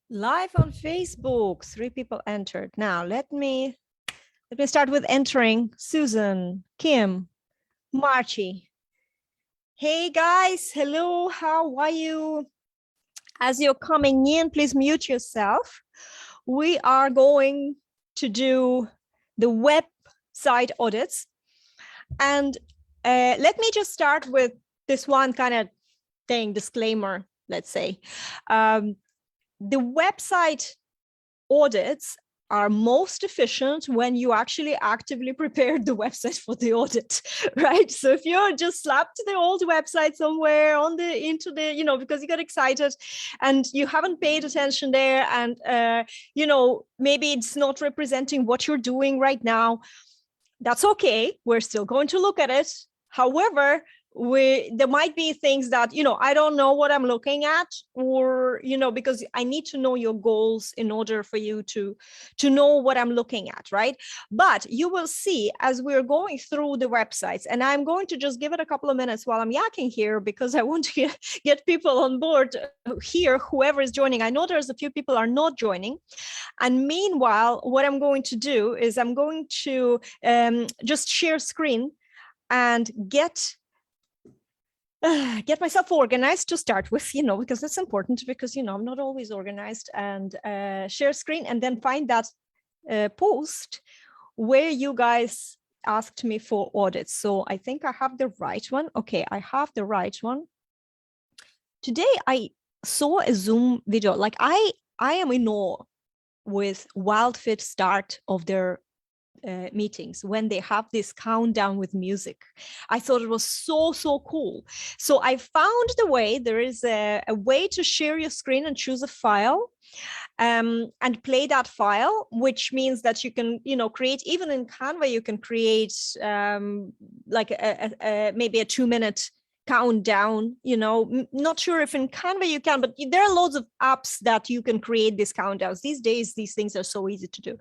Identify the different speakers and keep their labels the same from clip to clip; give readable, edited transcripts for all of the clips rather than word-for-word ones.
Speaker 1: Live on Facebook, 3 people entered. Now let me start with entering Susan, Kim, Marchie. Hey guys, hello, how are you? As you're coming in, please mute yourself. We are going to do the website audits. And let me just start with this one kind of thing, disclaimer, let's say. The website audits are most efficient when you actually actively prepared the website for the audit, right? So if you're just slapped the old website somewhere on the into the, because you got excited and you haven't paid attention there, and maybe it's not representing what you're doing right now, that's okay. We're still going to look at it. However, there might be things that, I don't know what I'm looking at, or, because I need to know your goals in order for you to know what I'm looking at, right? But you will see as we're going through the websites, and I'm going to just give it a couple of minutes while I'm yakking here, because I want to get people on board here, whoever is joining. I know there's a few people are not joining. And meanwhile, what I'm going to do is I'm going to just share screen and get myself organized to start with, because it's important, because, I'm not always organized, and share screen and then find that post where you guys asked me for audits. So I think I have the right one. Okay, I have the right one. Today I saw a Zoom video, like I am in awe with Wildfit start of their meetings when they have this countdown with music. I thought it was so cool. So I found the way. There is a way to share your screen and choose a file and play that file, which means that you can, create, even in Canva, you can create like maybe a 2-minute countdown. Not sure if in Canva you can, but there are loads of apps that you can create these countdowns. These days, these things are so easy to do.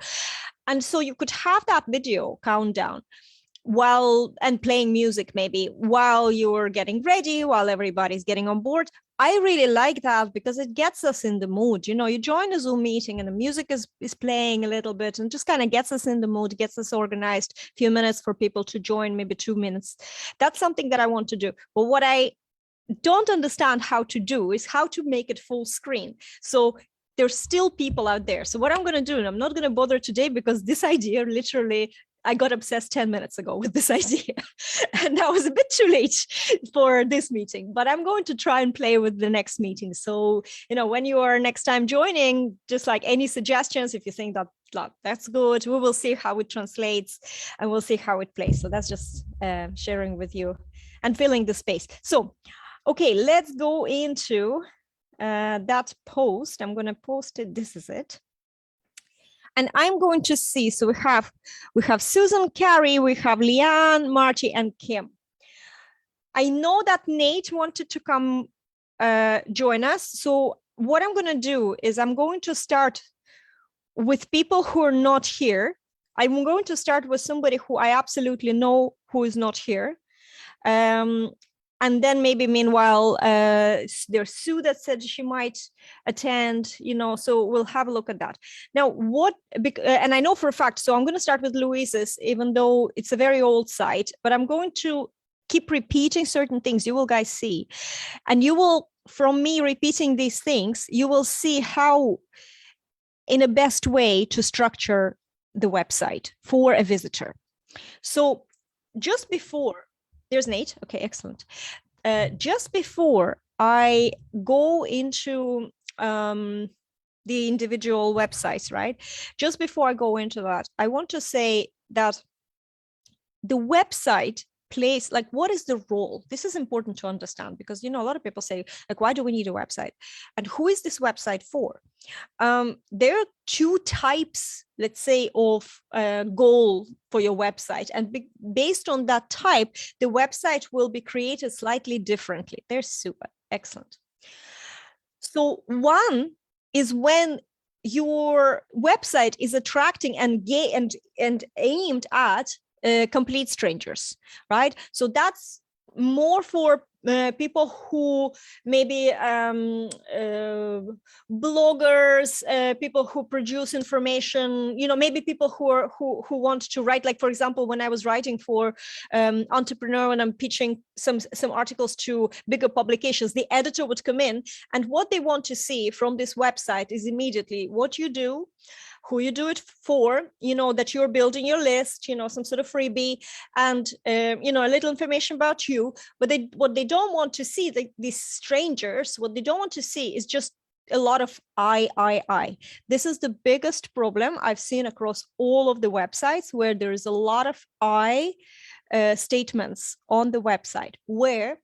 Speaker 1: And so you could have that video countdown and playing music maybe while you're getting ready, while everybody's getting on board. I really like that because it gets us in the mood. You join a Zoom meeting and the music is playing a little bit and just kind of gets us in the mood, gets us organized. A few minutes for people to join, maybe 2 minutes. That's something that I want to do. But what I don't understand how to do is how to make it full screen. So there's still people out there. So what I'm going to do, and I'm not going to bother today because this idea literally, I got obsessed 10 minutes ago with this idea and I was a bit too late for this meeting, but I'm going to try and play with the next meeting. So, when you are next time joining, just like any suggestions, if you think that's good, we will see how it translates and we'll see how it plays. So that's just sharing with you and filling the space. So, okay, let's go into that post. I'm going to post it. This is it. And I'm going to see, so we have Susan, Carrie, we have Leanne, Marty, and Kim. I know that Nate wanted to come join us. So what I'm going to do is I'm going to start with people who are not here. I'm going to start with somebody who I absolutely know who is not here. And then maybe meanwhile, there's Sue that said she might attend, so we'll have a look at that. Now, and I know for a fact, so I'm going to start with Louise's, even though it's a very old site, but I'm going to keep repeating certain things. You will guys see, and you will, from me repeating these things, you will see how in a best way to structure the website for a visitor. So just before, there's Nate. Okay, excellent. Just before I go into the individual websites, right? Just before I go into that, I want to say that the website plays, like, what is the role? This is important to understand because, a lot of people say, like, why do we need a website? And who is this website for? There are 2 types, let's say, of goal for your website. And based on that type, the website will be created slightly differently. They're super excellent. So one is when your website is attracting and aimed at complete strangers, right? So that's more for people who maybe bloggers, people who produce information, maybe people who want to write, like, for example, when I was writing for Entrepreneur, and I'm pitching some articles to bigger publications, the editor would come in, and what they want to see from this website is immediately what you do, who you do it for, that you're building your list, some sort of freebie, and a little information about you. But what they don't want to see, these strangers, what they don't want to see is just a lot of I. This is the biggest problem I've seen across all of the websites, where there is a lot of I statements on the website, where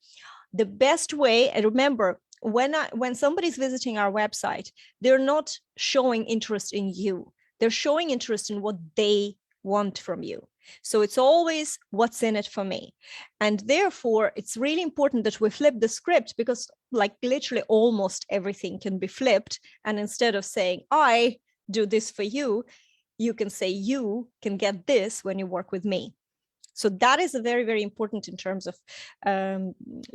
Speaker 1: the best way, and remember, when somebody's visiting our website, they're not showing interest in you. They're showing interest in what they want from you. So it's always what's in it for me. And therefore, it's really important that we flip the script, because like literally almost everything can be flipped. And instead of saying, I do this for you, you can say, you can get this when you work with me. So that is a very, very important in terms of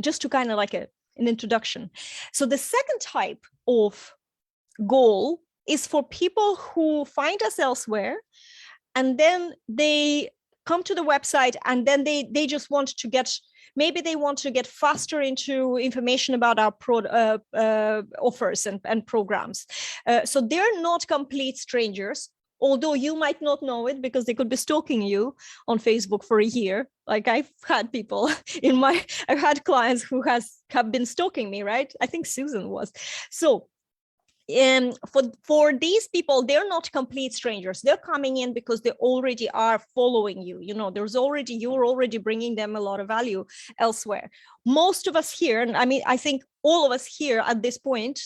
Speaker 1: just to kind of like an introduction. So the second type of goal is for people who find us elsewhere, and then they come to the website, and then they just want to get, maybe they want to get faster into information about our offers and programs. So they're not complete strangers, although you might not know it, because they could be stalking you on Facebook for a year. Like I've had people I've had clients who have been stalking me, right? I think Susan was. So for these people, they're not complete strangers. They're coming in because they already are following you. You're already bringing them a lot of value elsewhere. Most of us here, and I mean, I think all of us here at this point,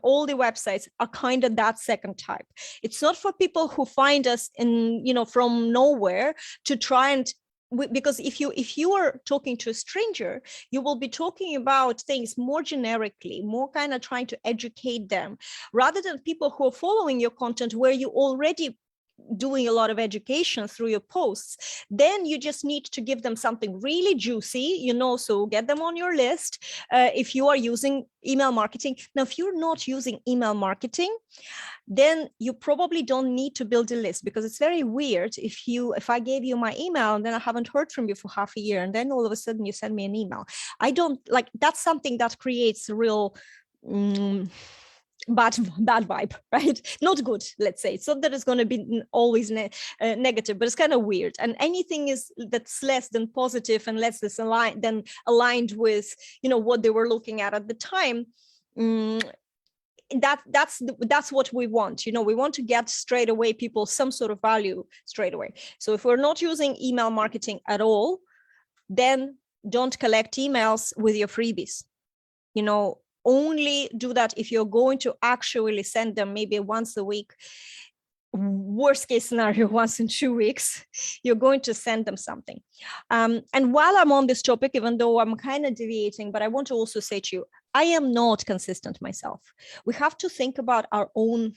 Speaker 1: all the websites are kind of that second type. It's not for people who find us from nowhere to try and, because if you are talking to a stranger, you will be talking about things more generically, more kind of trying to educate them, rather than people who are following your content, where you already doing a lot of education through your posts. Then you just need to give them something really juicy, so get them on your list. If you are using email marketing. Now, if you're not using email marketing, then you probably don't need to build a list, because it's very weird if I gave you my email and then I haven't heard from you for half a year, and then all of a sudden you send me an email. I don't like, that's something that creates a real bad vibe, right? Not good, let's say. It's not that it's going to be always negative, but it's kind of weird. And anything that's less than positive and less than aligned with what they were looking at the time, that's what we want. We want to get straight away people some sort of value straight away. So if we're not using email marketing at all, then don't collect emails with your freebies. Only do that if you're going to actually send them maybe once a week. Worst case scenario, once in 2 weeks, you're going to send them something. And while I'm on this topic, even though I'm kind of deviating, but I want to also say to you, I am not consistent myself. We have to think about our own,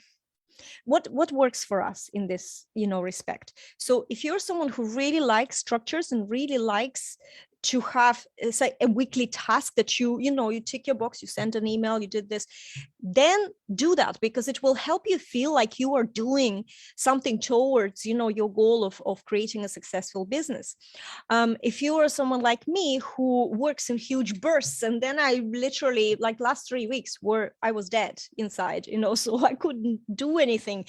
Speaker 1: what works for us in this, respect. So if you're someone who really likes structures and really likes to have, say, a weekly task that you tick your box, you send an email, you did this, then do that, because it will help you feel like you are doing something towards, your goal of creating a successful business. If you are someone like me who works in huge bursts, and then I literally, like last 3 weeks, I was dead inside, so I couldn't do anything.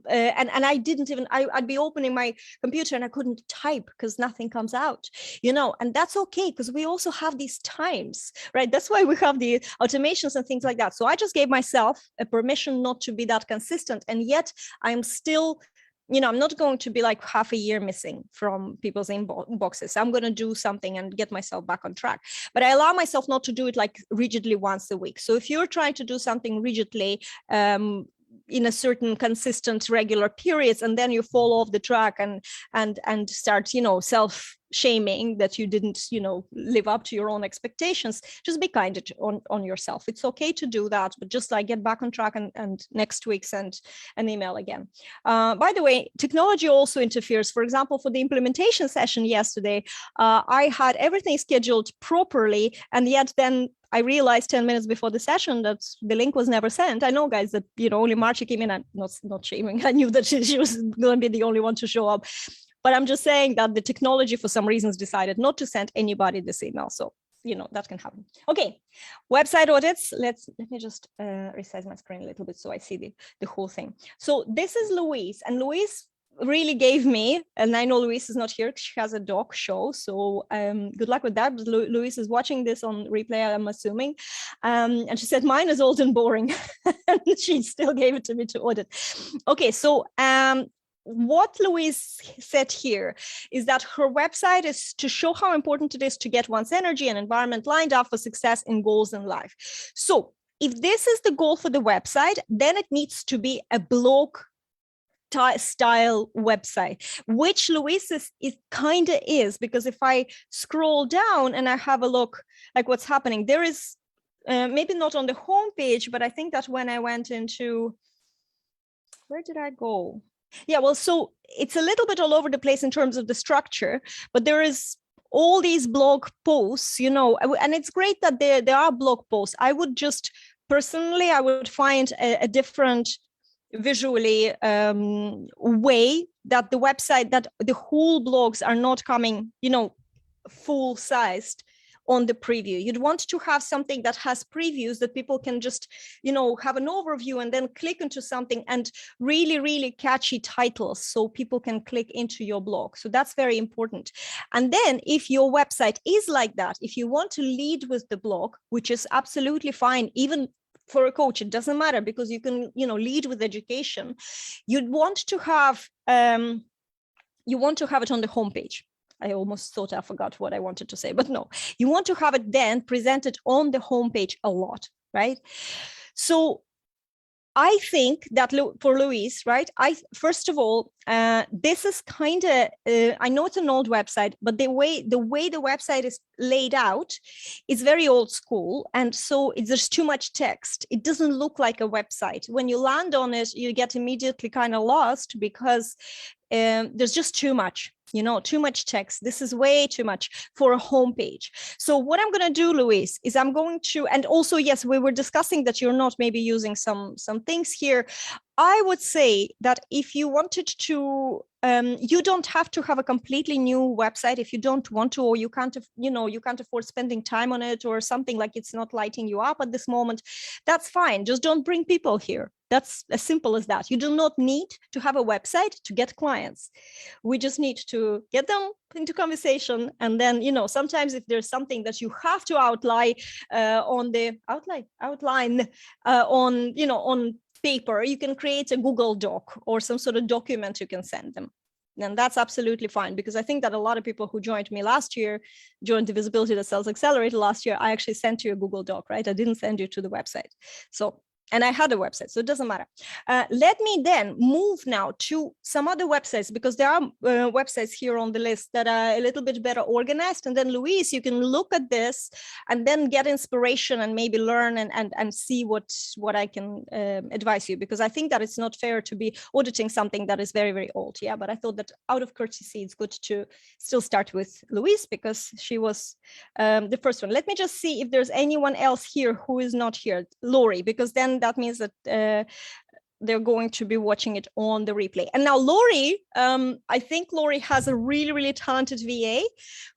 Speaker 1: And I didn't even, I'd be opening my computer and I couldn't type because nothing comes out, and that's okay, because we also have these times, right? That's why we have the automations and things like that. So I just gave myself a permission not to be that consistent. And yet I'm still, I'm not going to be like half a year missing from people's inboxes. I'm going to do something and get myself back on track. But I allow myself not to do it like rigidly once a week. So if you're trying to do something rigidly, in a certain consistent regular periods, and then you fall off the track and start self shaming that you didn't, live up to your own expectations. Just be kind on yourself. It's okay to do that, but just like get back on track and next week send an email again. By the way, technology also interferes. For example, for the implementation session yesterday, I had everything scheduled properly, and yet then I realized 10 minutes before the session that the link was never sent. I know, guys, that only Marcia came in. I'm not shaming. I knew that she was going to be the only one to show up. But I'm just saying that the technology, for some reasons, decided not to send anybody this email. So, that can happen. Okay, website audits. Let me just resize my screen a little bit so I see the whole thing. So this is Louise, and Louise really gave me, and I know Louise is not here, she has a dog show, so good luck with that. But Louise is watching this on replay, I'm assuming, and she said mine is old and boring. And she still gave it to me to audit. Okay, so what Louise said here is that her website is to show how important it is to get one's energy and environment lined up for success in goals in life. So if this is the goal for the website, then it needs to be a blog style website, which Louise is kind of is, because if I scroll down and I have a look like what's happening, there is maybe not on the home page, but I think that when I went into, where did I go? Yeah, well, so it's a little bit all over the place in terms of the structure, but there is all these blog posts, and it's great that there are blog posts. I would just personally, I would find a different visually way that the website, that the whole blogs are not coming, full sized on the preview. You'd want to have something that has previews that people can just, have an overview and then click into something, and really, really catchy titles so people can click into your blog. So that's very important. And then if your website is like that, if you want to lead with the blog, which is absolutely fine, even for a coach, it doesn't matter, because you can, lead with education. You'd want to have, it on the homepage. I almost thought I forgot what I wanted to say, but no, you want to have it then presented on the homepage a lot, right? So I think that for Louise, right, first of all, this is kind of, I know it's an old website, but the way the website is laid out is very old school. And so there's too much text. It doesn't look like a website. When you land on it, you get immediately kind of lost, because there's just too much. Too much text. This is way too much for a homepage. So what I'm going to do, Louise, is I'm going to, and also, yes, we were discussing that you're not maybe using some things here. I would say that if you wanted to, you don't have to have a completely new website if you don't want to, or you can't afford spending time on it, or something like it's not lighting you up at this moment. That's fine. Just don't bring people here. That's as simple as that. You do not need to have a website to get clients. We just need to get them into conversation. And then, sometimes if there's something that you have to outline on paper, you can create a Google Doc or some sort of document you can send them. And that's absolutely fine, because I think that a lot of people who joined me last year, joined the Visibility That Sells Accelerator last year, I actually sent you a Google Doc, right? I didn't send you to the website. So, and I had a website, so it doesn't matter. Let me then move now to some other websites, because there are websites here on the list that are a little bit better organized. And then, Louise, you can look at this and then get inspiration and maybe learn and see what I can advise you, because I think that it's not fair to be auditing something that is very, very old. Yeah, but I thought that out of courtesy, it's good to still start with Louise, because she was the first one. Let me just see if there's anyone else here who is not here. Lori, because then that means that they're going to be watching it on the replay. And now Lori, I think Lori has a really, really talented VA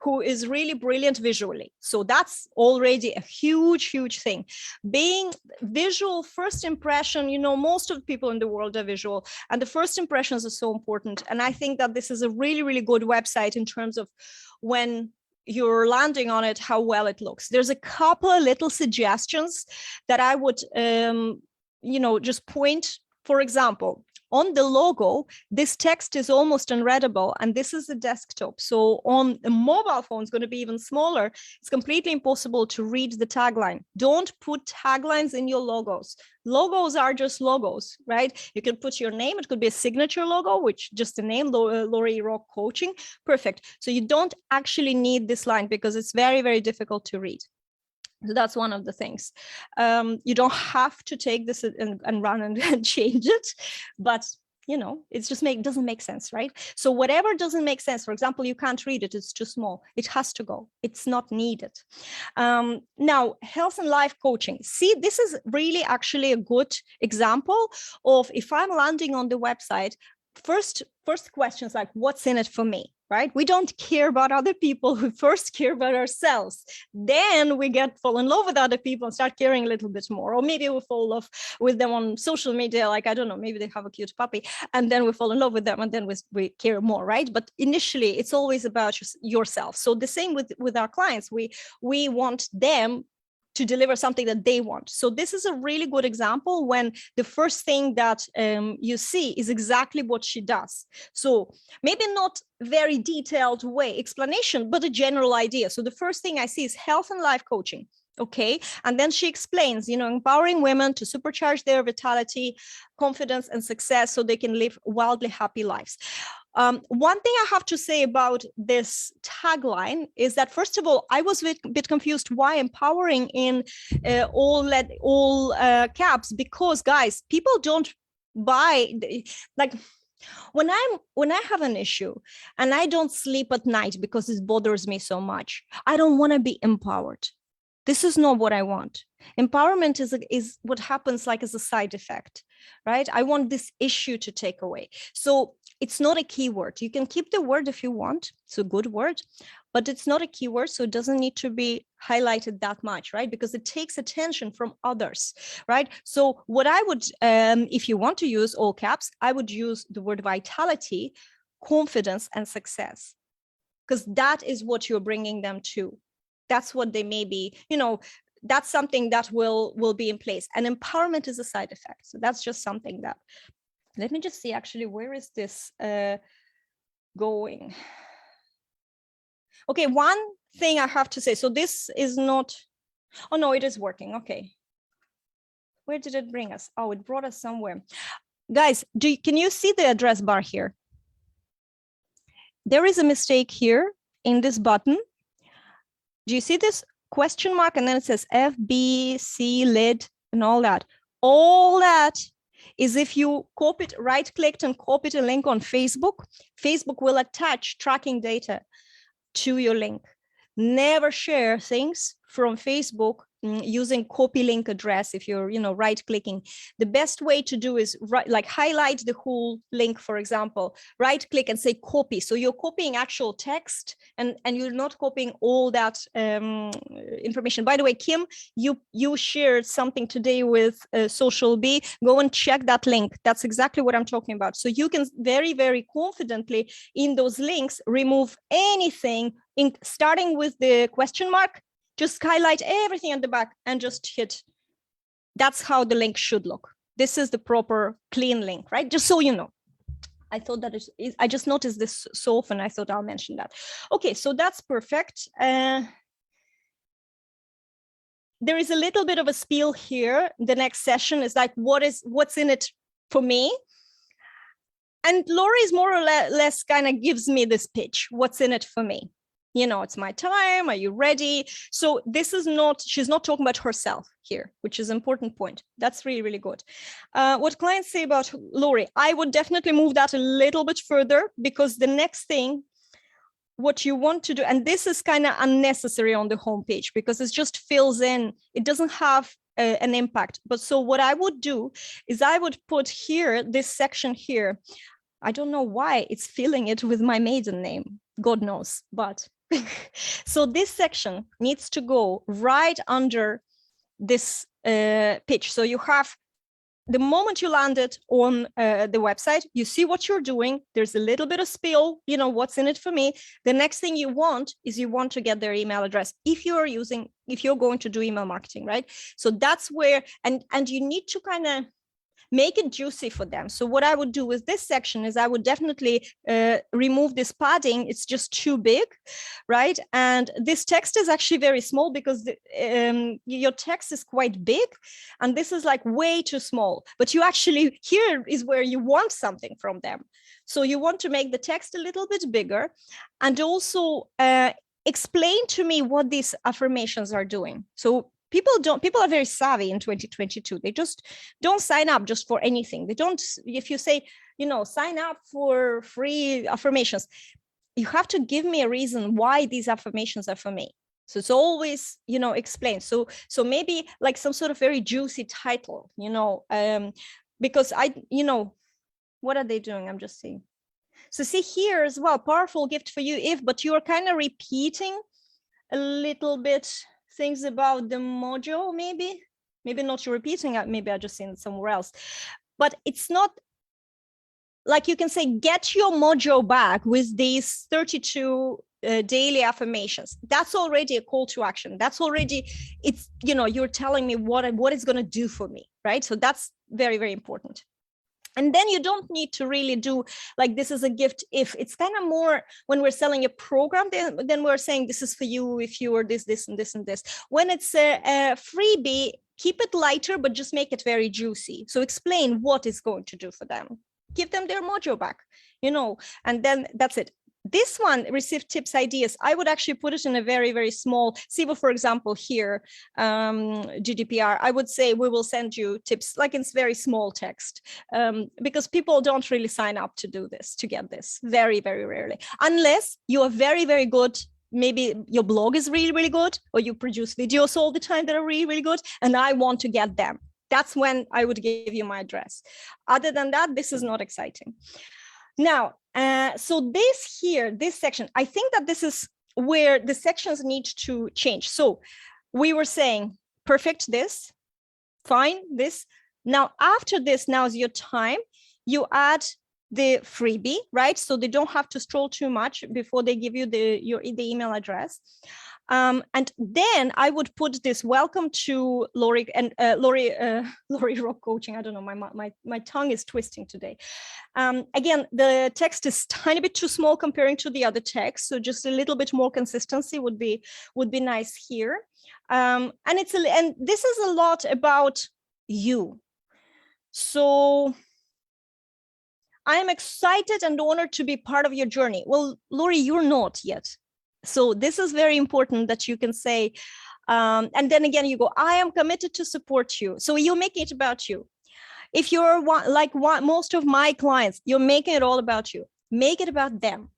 Speaker 1: who is really brilliant visually. So that's already a huge, huge thing. Being visual, first impression, most of the people in the world are visual, and the first impressions are so important. And I think that this is a really, really good website in terms of when you're landing on it, how well it looks. There's a couple of little suggestions that I would, just point. For example, on the logo, this text is almost unreadable, and this is a desktop. So on a mobile phone, it's going to be even smaller. It's completely impossible to read the tagline. Don't put taglines in your logos. Logos are just logos, right? You can put your name. It could be a signature logo, which just the name, Laurie Rock Coaching. Perfect. So you don't actually need this line because it's very, very difficult to read. So that's one of the things. You don't have to take this and run and change it, but you know, it's just doesn't make sense, right? So whatever doesn't make sense, for example, you can't read it, it's too small, it has to go, it's not needed. Now, health and life coaching. See, this is really actually a good example of if I'm landing on the website, first questions like, what's in it for me? Right? We don't care about other people. We first care about ourselves. Then we fall in love with other people and start caring a little bit more. Or maybe we fall off with them on social media. Like, I don't know, maybe they have a cute puppy and then we fall in love with them and then we care more, right? But initially it's always about yourself. So the same with our clients, we want them to deliver something that they want. So this is a really good example when the first thing that you see is exactly what she does. So maybe not very detailed explanation, but a general idea. So the first thing I see is health and life coaching. Okay. And then she explains, you know, empowering women to supercharge their vitality, confidence, and success so they can live wildly happy lives. One thing I have to say about this tagline is that, first of all, I was a bit confused why empowering in all caps, because guys, people don't buy, like, when I have an issue and I don't sleep at night because it bothers me so much, I don't want to be empowered. This is not what I want. Empowerment is what happens like as a side effect, right? I want this issue to take away. So it's not a keyword. You can keep the word if you want. It's a good word, but it's not a keyword, so it doesn't need to be highlighted that much, right? Because it takes attention from others, right? So what I would, if you want to use all caps, I would use the word vitality, confidence, and success, because that is what you're bringing them to. That's what they may be, you know, that's something that will be in place. And empowerment is a side effect. So that's just something that, let me just see, actually, where is this going? Okay, one thing I have to say. So this is not, oh no, it is working. Okay. Where did it bring us? Oh, it brought us somewhere. Guys, can you see the address bar here? There is a mistake here in this button. Do you see this question mark? And then it says FBC lid and all that. All that is if you right-clicked and copied a link on Facebook, Facebook will attach tracking data to your link. Never share things from Facebook using copy link address. If you're, you know, right-clicking, the best way to do is highlight the whole link, for example, right-click and say copy. So you're copying actual text and you're not copying all that information. By the way, Kim, you shared something today with Social B. Go and check that link. That's exactly what I'm talking about. So you can very, very confidently in those links remove anything, starting with the question mark. Just highlight everything at the back and just hit. That's how the link should look. This is the proper clean link, right? Just so you know. I thought that I just noticed this so often. I thought I'll mention that. Okay, so that's perfect. There is a little bit of a spiel here. The next session is like, what's in it for me? And Laurie is more or less kind of gives me this pitch. What's in it for me? You know, it's my time. Are you ready? So this is not, she's not talking about herself here, which is an important point. That's really, really good. What clients say about Laurie, I would definitely move that a little bit further, because the next thing, what you want to do, and this is kind of unnecessary on the homepage because it just fills in, it doesn't have an impact. But so what I would do is I would put here, this section here, I don't know why it's filling it with my maiden name, God knows, but so this section needs to go right under this pitch. So you have, the moment you landed on the website, you see what you're doing. There's a little bit of spiel, you know, what's in it for me. The next thing you want is you want to get their email address if you're going to do email marketing, right? So that's where, and you need to kind of Make it juicy for them. So what I would do with this section is I would definitely remove this padding. It's just too big, right? And this text is actually very small because your text is quite big, and this is like way too small. But you actually, here is where you want something from them. So you want to make the text a little bit bigger, and also explain to me what these affirmations are doing. So people are very savvy in 2022. They just don't sign up just for anything. They don't, if you say, sign up for free affirmations, you have to give me a reason why these affirmations are for me. So it's always, explain. So maybe like some sort of very juicy title, because what are they doing? I'm just seeing. So see here as well, powerful gift for you if, but you're kind of repeating a little bit things about the mojo, maybe not you're repeating it, maybe I just seen it somewhere else. But it's not like you can say, get your mojo back with these 32 daily affirmations. That's already a call to action. That's already, it's, you're telling me what it's going to do for me, right? So that's very, very important. And then you don't need to really do like, this is a gift if. It's kind of more when we're selling a program, then we're saying this is for you if you are this, this, and this, and this. When it's a freebie, keep it lighter, but just make it very juicy. So explain what it's going to do for them. Give them their mojo back, and then that's it. This one, receive tips, ideas, I would actually put it in a very, very small, see, for example, here, GDPR, I would say we will send you tips, like in very small text, because people don't really sign up to do this, to get this, very, very rarely, unless you are very, very good. Maybe your blog is really, really good, or you produce videos all the time that are really, really good, and I want to get them. That's when I would give you my address. Other than that, this is not exciting. Now, so this section, I think that this is where the sections need to change. So we were saying, perfect this, fine this. Now, after this, now is your time. You add the freebie, right? So they don't have to scroll too much before they give you the email address. And then I would put this welcome to Lori and Lori Rock Coaching. I don't know, my tongue is twisting today. Again, the text is tiny bit too small comparing to the other text, so just a little bit more consistency would be nice here. And this is a lot about you. So I am excited and honored to be part of your journey. Well, Lori, you're not yet. So this is very important that you can say, and then again, you go, I am committed to support you. So you make it about you. If you're most of my clients, you're making it all about you. Make it about them.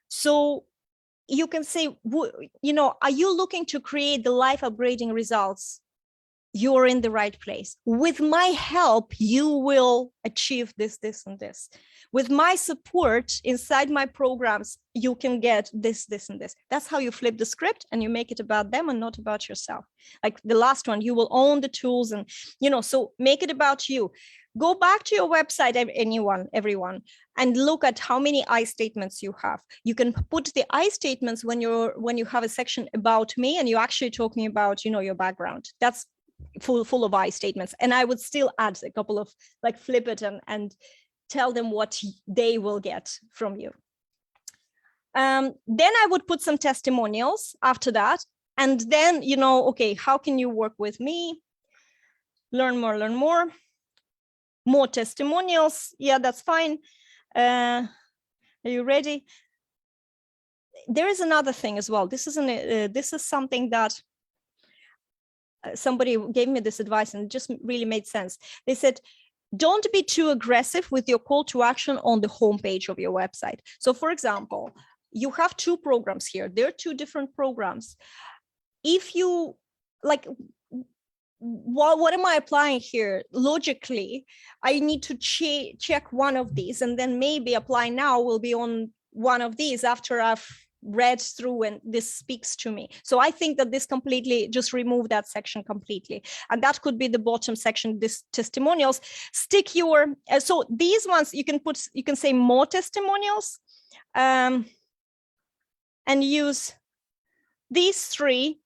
Speaker 1: So you can say, are you looking to create the life upgrading results? You're in the right place. With my help, you will achieve this, this, and this. With my support inside my programs, you can get this, this, and this. That's how you flip the script and you make it about them and not about yourself. Like the last one, you will own the tools and, so make it about you. Go back to your website, everyone, and look at how many I statements you have. You can put the I statements when you have a section about me and you're actually talking about, your background. That's full of I statements. And I would still add a couple of like flip it and tell them what they will get from you. Then I would put some testimonials after that. And then, okay, how can you work with me? Learn more. More testimonials. Yeah, that's fine. Are you ready? There is another thing as well. This is something that somebody gave me this advice and it just really made sense. They said, don't be too aggressive with your call to action on the homepage of your website. So for example, you have two programs here. There are two different programs. If you like, what am I applying here? Logically, I need to check one of these and then maybe apply now will be on one of these after I've read through and this speaks to me. So I think that this completely just remove that section completely. And that could be the bottom section, this testimonials. Stick your, so these ones you can say more testimonials and use these three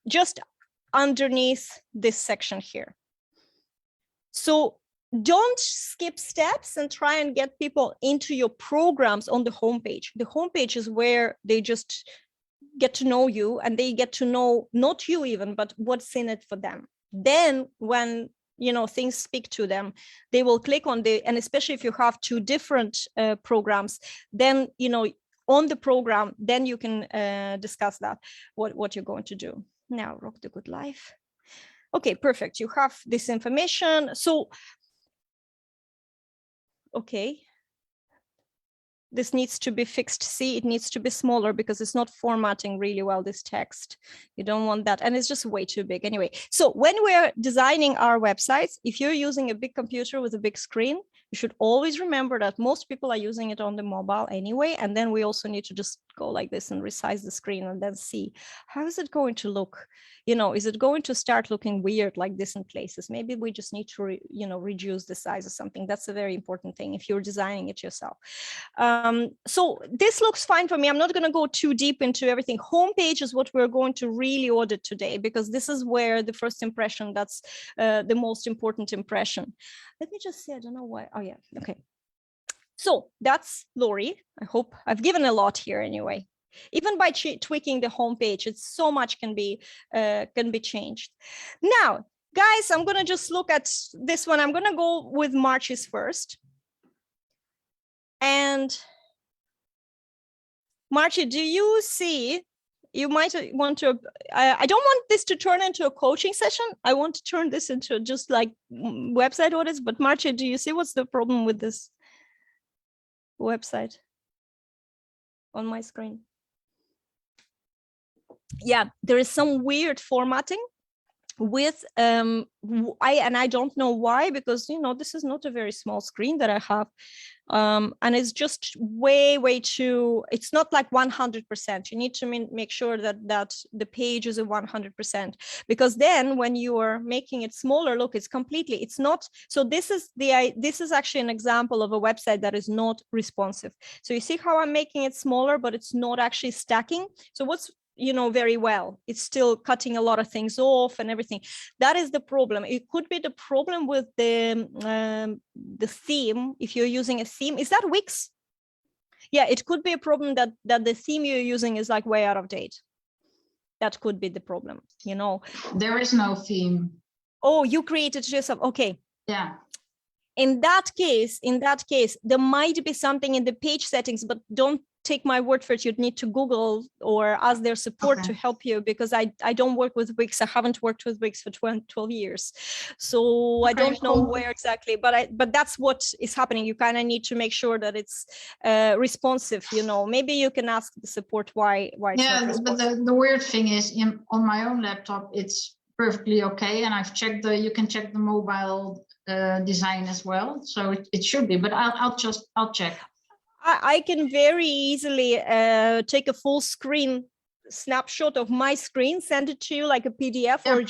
Speaker 1: just underneath this section here. So don't skip steps and try and get people into your programs on the homepage. The homepage is where they just get to know you, and they get to know not you even, but what's in it for them. Then when things speak to them, they will click on and especially if you have two different programs, then on the program, then you can discuss that, what you're going to do. Now, Rock the Good Life. Okay, perfect. You have this information. So, okay. This needs to be fixed. See, it needs to be smaller because it's not formatting really well, this text. You don't want that. And it's just way too big anyway. So when we're designing our websites, if you're using a big computer with a big screen, you should always remember that most people are using it on the mobile anyway. And then we also need to just go like this and resize the screen and then see, how is it going to look? Is it going to start looking weird like this in places? Maybe we just need to, reduce the size of something. That's a very important thing if you're designing it yourself. So this looks fine for me. I'm not going to go too deep into everything. Homepage is what we're going to really audit today, because this is where the first impression, that's the most important impression. Let me just see, I don't know why. Oh yeah, okay. So that's Lori. I hope I've given a lot here anyway. Even by tweaking the homepage, it's so much can be changed. Now, guys, I'm going to just look at this one. I'm going to go with March's first. And Marcie, do you see, you might want to, I don't want this to turn into a coaching session. I want to turn this into just like website audits. But Marcie, do you see what's the problem with this website on my screen? Yeah, there is some weird formatting with I don't know why, because this is not a very small screen that I have, and it's just way too, it's not like 100%. You need to make sure that the page is a 100%, because then when you are making it smaller, look, it's not. So this is actually an example of a website that is not responsive. So you see how I'm making it smaller, but it's not actually stacking. So what's very well, it's still cutting a lot of things off and everything. That is the problem. It could be the problem with the theme. If you're using a theme, is that Wix? Yeah, it could be a problem that the theme you're using is like way out of date. That could be the problem.
Speaker 2: There is no theme.
Speaker 1: Oh, you created yourself. Okay.
Speaker 2: Yeah.
Speaker 1: In that case, there might be something in the page settings, but don't take my word for it. You'd need to Google or ask their support to help you, because I don't work with Wix. I haven't worked with Wix for 12 years. So I don't know where exactly, but that's what is happening. You kind of need to make sure that it's responsive. Maybe you can ask the support why it's not responsive.
Speaker 2: But the weird thing is, on my own laptop, it's perfectly okay. And I've checked you can check the mobile design as well, so it should be, but I'll check.
Speaker 1: I can very easily take a full screen snapshot of my screen, send it to you like a PDF or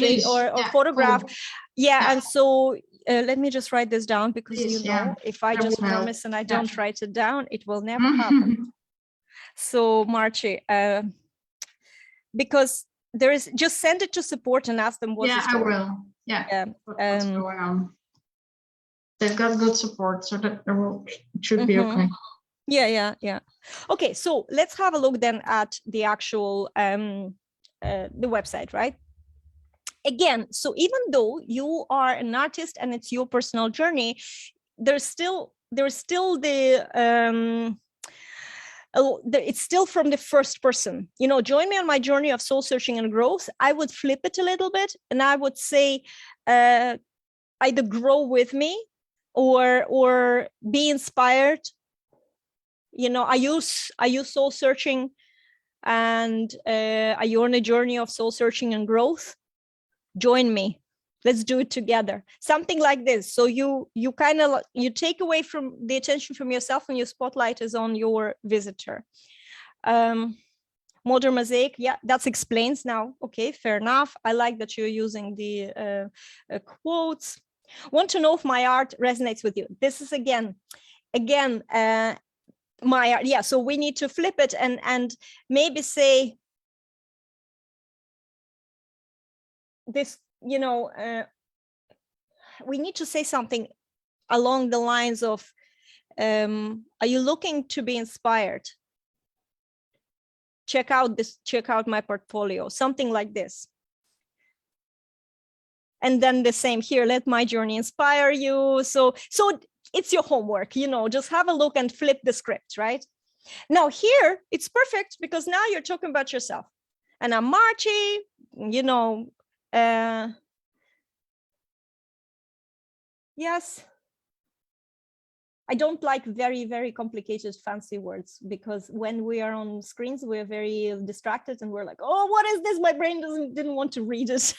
Speaker 1: photograph. Cool. Yeah, and so let me just write this down, because if I just promise and I don't write it down, it will never happen. So Marcie, because there is, just send it to support and ask them what's the story.
Speaker 2: I will. Yeah. What's going on? They've got good support, so that it should be okay.
Speaker 1: Yeah. Okay, so let's have a look then at the actual the website, right? Again, so even though you are an artist and it's your personal journey, there's still the it's still from the first person. Join me on my journey of soul searching and growth. I would flip it a little bit, and I would say either grow with me or be inspired. Are you soul searching, and are you on a journey of soul searching and growth? Join me. Let's do it together. Something like this. So you take away from the attention from yourself, and your spotlight is on your visitor. Modern mosaic. Yeah, that explains now. Okay, fair enough. I like that you're using the quotes. Want to know if my art resonates with you? This is again my art. Yeah, so we need to flip it and maybe say this, we need to say something along the lines of, are you looking to be inspired? Check out my portfolio, something like this. And then the same here, let my journey inspire you. So it's your homework, just have a look and flip the script, right? Now here, it's perfect because now you're talking about yourself. And I'm Marchie, yes. I don't like very, very complicated, fancy words, because when we are on screens, we're very distracted and we're like, oh, what is this? My brain didn't want to read it.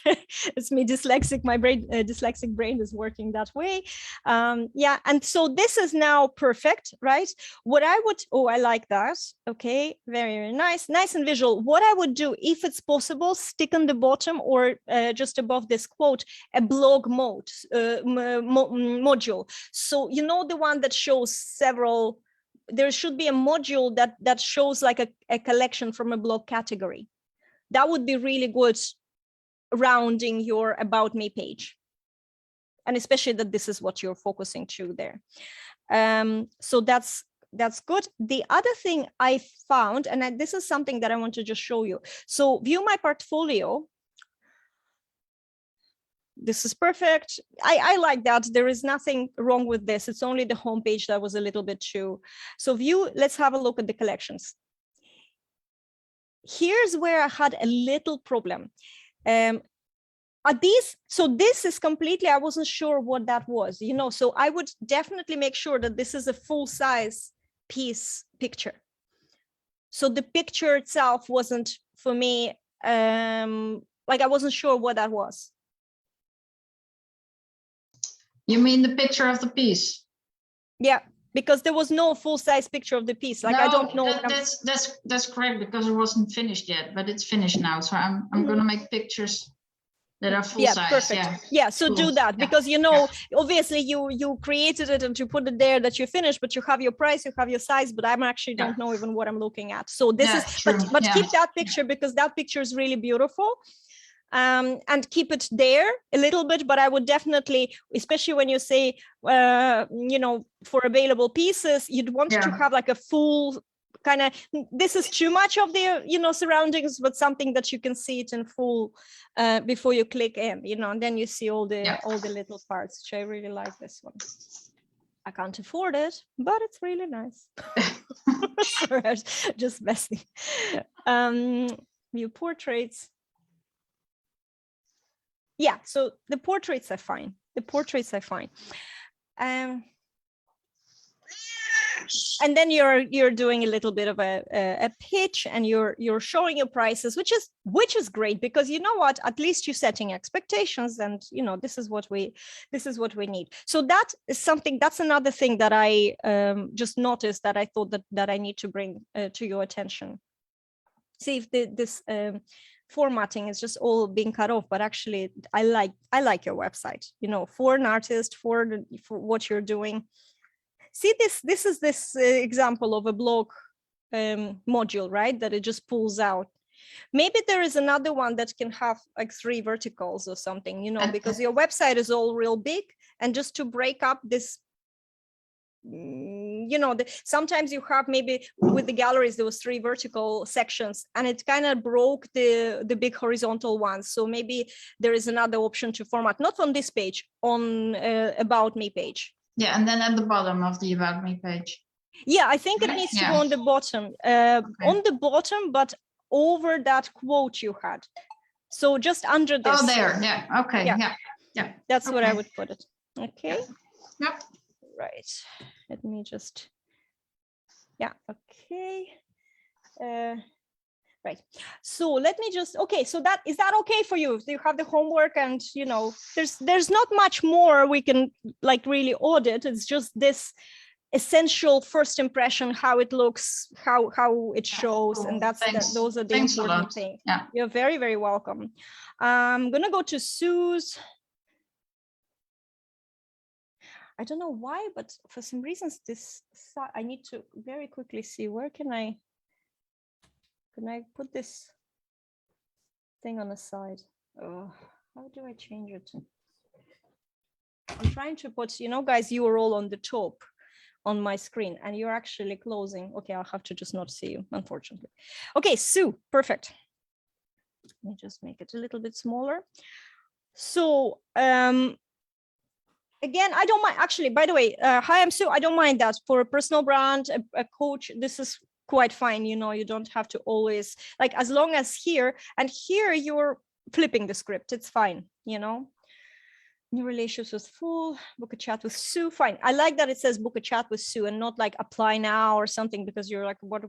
Speaker 1: It's me dyslexic. My dyslexic brain is working that way. Yeah, and so this is now perfect, right? What I would, I like that. Okay, very, very nice. Nice and visual. What I would do, if it's possible, stick on the bottom or just above this quote, a blog module. So, the one that shows several, there should be a module that shows like a collection from a blog category. That would be really good rounding your About Me page. And especially that this is what you're focusing to there. So that's good. The other thing I found, and this is something that I want to just show you. So view my portfolio. This is perfect. I like that. There is nothing wrong with this. It's only the homepage that was a little bit too. So view, let's have a look at the collections. Here's where I had a little problem. Are these, so this is completely, I wasn't sure what that was, so I would definitely make sure that this is a full size piece picture. So the picture itself wasn't for me, like I wasn't sure what that was.
Speaker 2: You mean the picture of the piece?
Speaker 1: Yeah, because there was no full-size picture of the piece. Like, no, I don't know.
Speaker 2: That's correct, because it wasn't finished yet, but it's finished now. So I'm going to make pictures that are full size.
Speaker 1: Perfect. Yeah, so cool. Do that, because obviously you created it and you put it there that you finished, but you have your price, you have your size, but I'm actually don't know even what I'm looking at. So this is true. But keep that picture, because that picture is really beautiful. And keep it there a little bit, but I would definitely, especially when you say, for available pieces, you'd want to have like a full kind of, this is too much of the, surroundings, but something that you can see it in full before you click in, and then you see all the little parts, which I really like this one. I can't afford it, but it's really nice. Sorry, just messing. View portraits. Yeah, so the portraits are fine. And then you're doing a little bit of a pitch, and you're showing your prices, which is great, because you know what, at least you're setting expectations, and this is what we need. So that is something, that's another thing that I just noticed, that I thought that I need to bring to your attention. See if this formatting is just all being cut off, but actually I like your website, for an artist, for what you're doing. See, this is this example of a blog module, right, that it just pulls out. Maybe there is another one that can have like 3 verticals or something, because your website is all real big, and just to break up this, sometimes you have, maybe with the galleries there was 3 vertical sections, and it kind of broke the big horizontal ones. So maybe there is another option to format, not on this page, on About Me page.
Speaker 2: Yeah, and then at the bottom of the About Me page.
Speaker 1: Yeah, I think it needs to go on the bottom, on the bottom, but over that quote you had. So just under this.
Speaker 2: Oh, there. Yeah. Okay. Yeah.
Speaker 1: That's what I would put it. Okay.
Speaker 2: Yep.
Speaker 1: Right. Let me just. Yeah. Okay. Right. So let me just. Okay. So is that okay for you? So you have the homework, and there's not much more we can like really audit. It's just this essential first impression, how it looks, how it shows, cool. And those are the important things.
Speaker 2: Yeah.
Speaker 1: You're very, very welcome. I'm gonna go to Sue's. I don't know why, but for some reasons I need to very quickly see, where can I put this thing on the side? Oh, how do I change it? I'm trying to put, you know, guys, you are all on the top on my screen and you're actually closing. Okay, I'll have to just not see you, unfortunately. Okay, Sue, perfect. Let me just make it a little bit smaller. So again, I don't mind, actually, by the way, hi, I'm Sue. I don't mind that for a personal brand, a coach, this is quite fine. You know, you don't have to always, like, as long as here and here you're flipping the script, it's fine, you know. New relationships with full, book a chat with Sue, fine. I like that it says book a chat with Sue and not like apply now or something, because you're like, what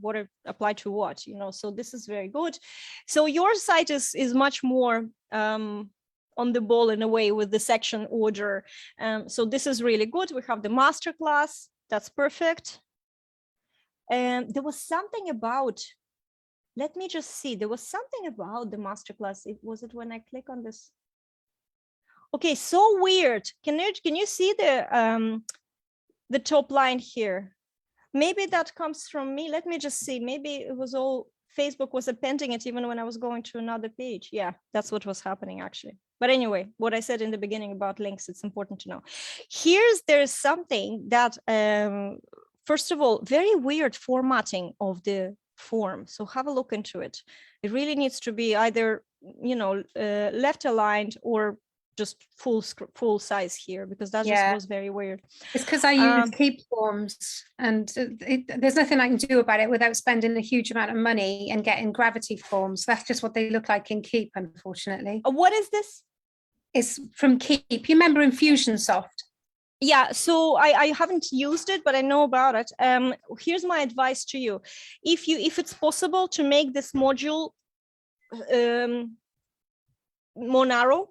Speaker 1: apply to what, you know. So this is very good. So your site is much more on the ball in a way with the section order. So this is really good. We have the masterclass, that's perfect. And there was something about, let me just see, there was something about the masterclass. Was it when I click on this? Okay, so weird. Can you see the top line here? Maybe that comes from me. Let me just see. Maybe it was all Facebook was appending it even when I was going to another page. Yeah, that's what was happening actually. But anyway, what I said in the beginning about links, it's important to know. There's something that, first of all, very weird formatting of the form. So have a look into it. It really needs to be either, you know, left aligned or just full size here, because that just was very weird.
Speaker 3: It's because I use keep forms, and there's nothing I can do about it without spending a huge amount of money and getting gravity forms. That's just what they look like in Keep, unfortunately.
Speaker 1: What is this?
Speaker 3: It's from Keep. You remember Infusionsoft?
Speaker 1: Yeah, so I haven't used it, but I know about it. Here's my advice to you. If it's possible to make this module more narrow,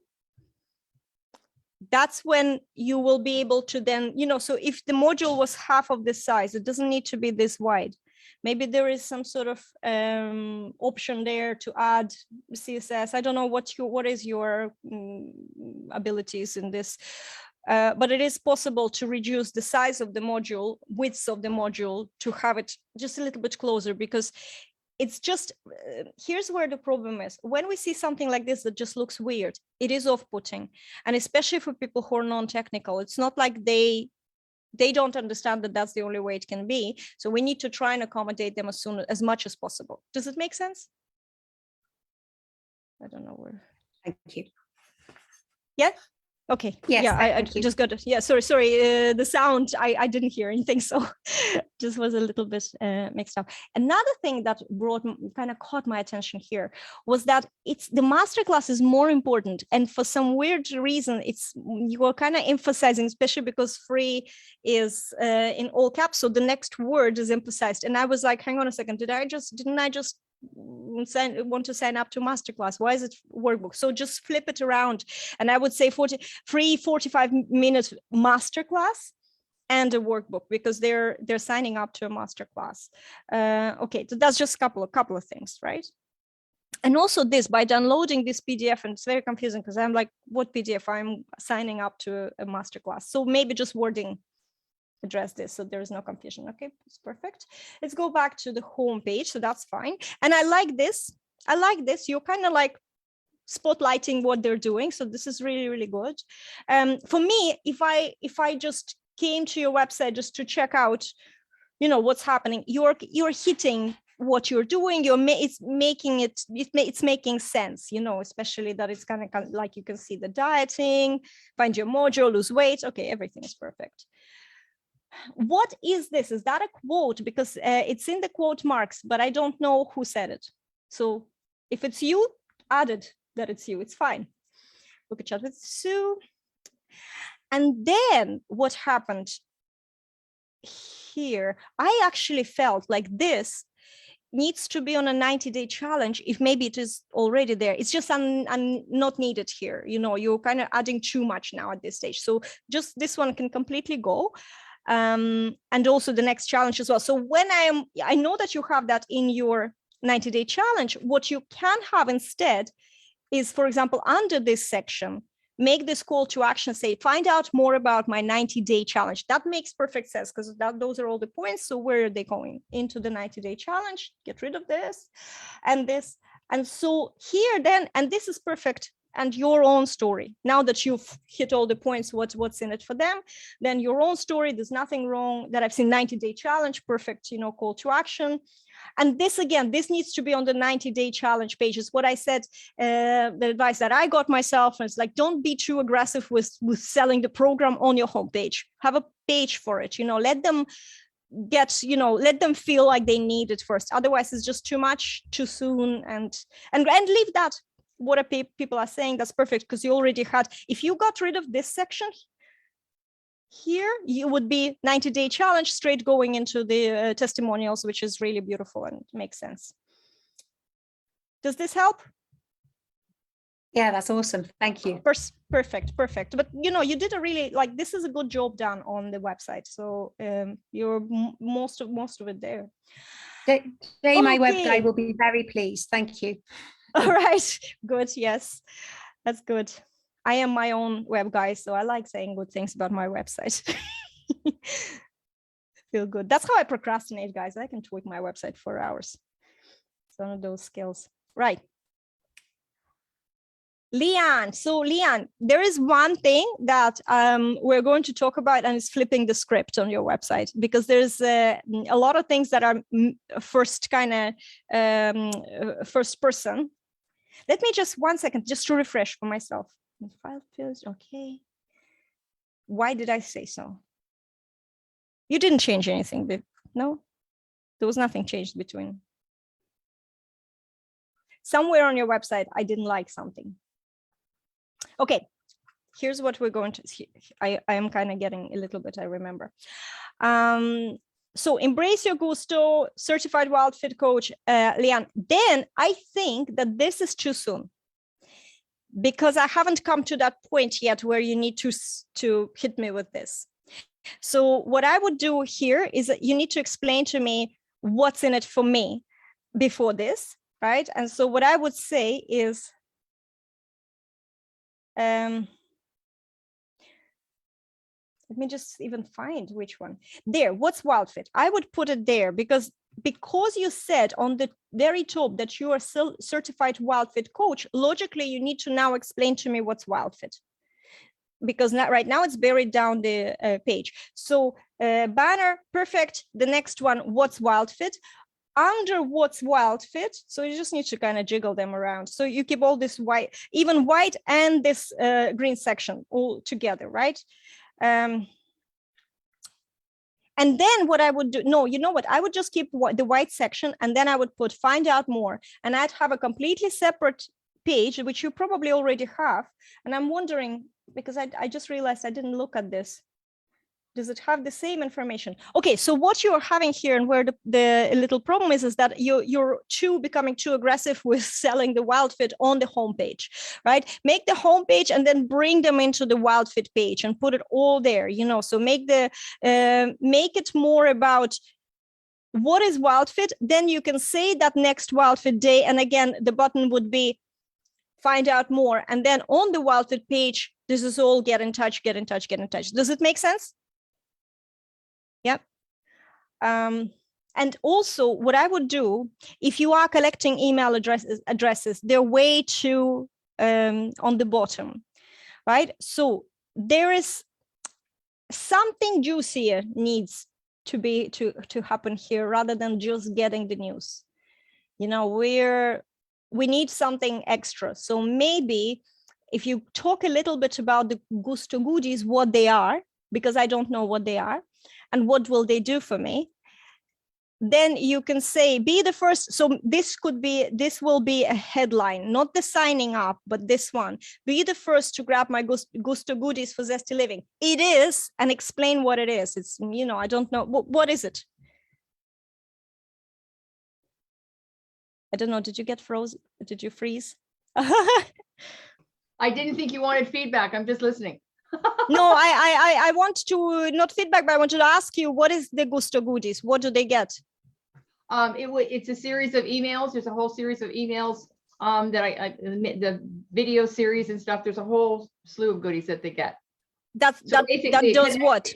Speaker 1: that's when you will be able to then, you know, so if the module was half of this size, it doesn't need to be this wide. Maybe there is some sort of option there to add CSS. I don't know what is your abilities in this, but it is possible to reduce the size of the module, width of the module, to have it just a little bit closer, because it's just, here's where the problem is. When we see something like this that just looks weird, it is off-putting. And especially for people who are non-technical, it's not like they don't understand that that's the only way it can be. So we need to try and accommodate them as much as possible. Does it make sense? I don't know where.
Speaker 3: Thank you.
Speaker 1: Yeah. Okay.
Speaker 3: Yes,
Speaker 1: yeah, I just got it. Yeah, sorry. The sound, I didn't hear anything, so just was a little bit mixed up. Another thing that kind of caught my attention here was that the masterclass is more important, and for some weird reason, you are kind of emphasizing, especially because free is in all caps, so the next word is emphasized. And I was like, hang on a second, didn't I just want to sign up to masterclass? Why is it workbook? So just flip it around, and I would say free 45-minute masterclass and a workbook, because they're signing up to a masterclass. Okay, so that's just a couple of things, right? And also this, by downloading this PDF, and it's very confusing because I'm like, what PDF? I'm signing up to a masterclass. So maybe just wording address this so there is no confusion. Okay, it's perfect. Let's go back to the home page. So that's fine. And I like this. You're kind of like spotlighting what they're doing. So this is really, really good. For me, if I just came to your website just to check out, you know, what's happening, you're hitting what you're doing. It's making sense, you know, especially that it's kind of like, you can see the dieting, find your module, lose weight. Okay, everything is perfect. What is this? Is that a quote? Because it's in the quote marks, but I don't know who said it. So if it's you, add it that it's you. It's fine. Book a chat with Sue. And then what happened here? I actually felt like this needs to be on a 90-day challenge. If maybe it is already there, it's just not needed here. You know, you're kind of adding too much now at this stage. So just this one can completely go. And also the next challenge as well. So when I know that you have that in your 90-day challenge, what you can have instead is, for example, under this section, make this call to action, say, find out more about my 90-day challenge. That makes perfect sense, because those are all the points. So where are they going? Into the 90-day challenge, get rid of this and this. And so here then, and this is perfect. and your own story. Now that you've hit all the points, what's in it for them, then your own story, there's nothing wrong that I've seen 90-day challenge, perfect, call to action. And this, again, this needs to be on the 90-day challenge pages. What I said, the advice that I got myself is like, don't be too aggressive with selling the program on your homepage. Have a page for it, let them get, let them feel like they need it first. Otherwise, it's just too much, too soon, and leave that. What people are saying, that's perfect, because you already had, if you got rid of this section here, you would be 90-day challenge straight going into the testimonials, which is really beautiful and makes sense. Does this help?
Speaker 3: Yeah, that's awesome. Thank you.
Speaker 1: Perfect. But you did a really, like, this is a good job done on the website. So you're most of it there.
Speaker 3: Jay, my web guy will be very pleased. Thank you.
Speaker 1: All right, good. Yes, that's good. I am my own web guy, so I like saying good things about my website. Feel good. That's how I procrastinate, guys. I can tweak my website for hours. It's one of those skills. Right. Leanne. So Leanne, there is one thing that we're going to talk about, and it's flipping the script on your website, because there's a lot of things that are first person. Let me just 1 second, just to refresh for myself. File fields, okay. Why did I say so? You didn't change anything, no? There was nothing changed between. Somewhere on your website, I didn't like something. Okay, here's what we're going to see. I am kind of getting a little bit, I remember. So embrace your gusto, certified wild fit coach, Leanne. Then I think that this is too soon, because I haven't come to that point yet where you need to hit me with this. So what I would do here is that you need to explain to me what's in it for me before this, right? And so what I would say is, let me just even find which one. There, what's wild fit? I would put it there because you said on the very top that you are still certified wild fit coach. Logically, you need to now explain to me what's wild fit, because right now it's buried down the page. So banner, perfect. The next one, what's wild fit? Under what's wild fit, so you just need to kind of jiggle them around. So you keep all this white, even white, and this green section all together, right? And then what I would do, no, you know what? I would just keep the white section, and then I would put find out more, and I'd have a completely separate page, which you probably already have. And I'm wondering, because I just realized I didn't look at this. Does it have the same information? Okay, so what you're having here, and where the little problem is that you're becoming too aggressive with selling the wild fit on the homepage, right? Make the homepage and then bring them into the wild fit page and put it all there, so make it more about what is wild fit. Then you can say that next wild fit day, and again, the button would be find out more. And then on the wild fit page, this is all get in touch, get in touch, get in touch. Does it make sense? Yep. And also what I would do, if you are collecting email addresses, they're way too on the bottom, right? So there is something juicier needs to happen here, rather than just getting the news. We need something extra. So maybe if you talk a little bit about the Gusto goodies, what they are, because I don't know what they are, and what will they do for me, then you can say, be the first. So this will be a headline, not the signing up, but this one. Be the first to grab my Gusto goodies for Zesty Living. It is, and explain what it is. It's, I don't know. What is it? I don't know. Did you get frozen? Did you freeze?
Speaker 4: I didn't think you wanted feedback. I'm just listening.
Speaker 1: No, I want to, not feedback, but I want to ask you, what is the Gusto goodies? What do they get?
Speaker 4: It's a series of emails. There's a whole series of emails that the video series and stuff. There's a whole slew of goodies that they get.
Speaker 1: That does what?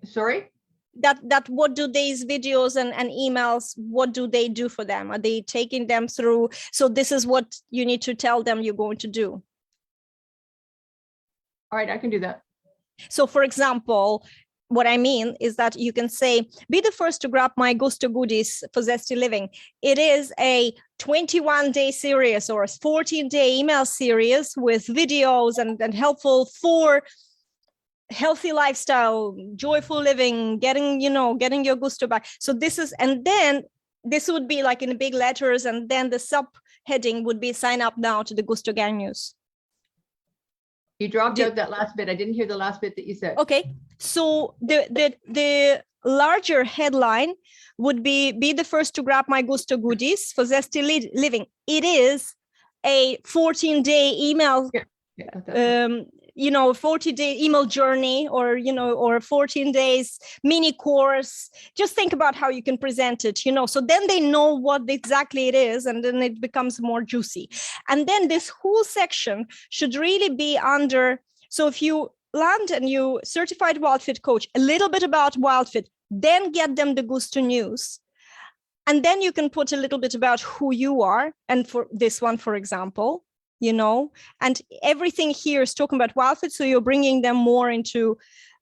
Speaker 4: Sorry?
Speaker 1: That what do these videos and emails, what do they do for them? Are they taking them through? So this is what you need to tell them you're going to do.
Speaker 4: All right, I can do that.
Speaker 1: So for example, what I mean is that you can say, be the first to grab my Gusto goodies for Zesty Living. It is a 21-day series or a 14-day email series with videos and helpful for healthy lifestyle, joyful living, getting your Gusto back. So this is, and then this would be like in big letters, and then the subheading would be sign up now to the Gusto Gang News.
Speaker 4: You dropped out that last bit. I didn't hear the last bit that you said.
Speaker 1: Okay, so the larger headline would be the first to grab my Gusto goodies for Zesty Living. It is a 14-day email, 40-day email journey, or 14 days mini course. Just think about how you can present it, so then they know what exactly it is, and then it becomes more juicy. And then this whole section should really be under, so if you land and you certified WildFit coach, a little bit about WildFit, then get them the Gusto news. And then you can put a little bit about who you are. And for this one, for example, and everything here is talking about WildFit. So you're bringing them more into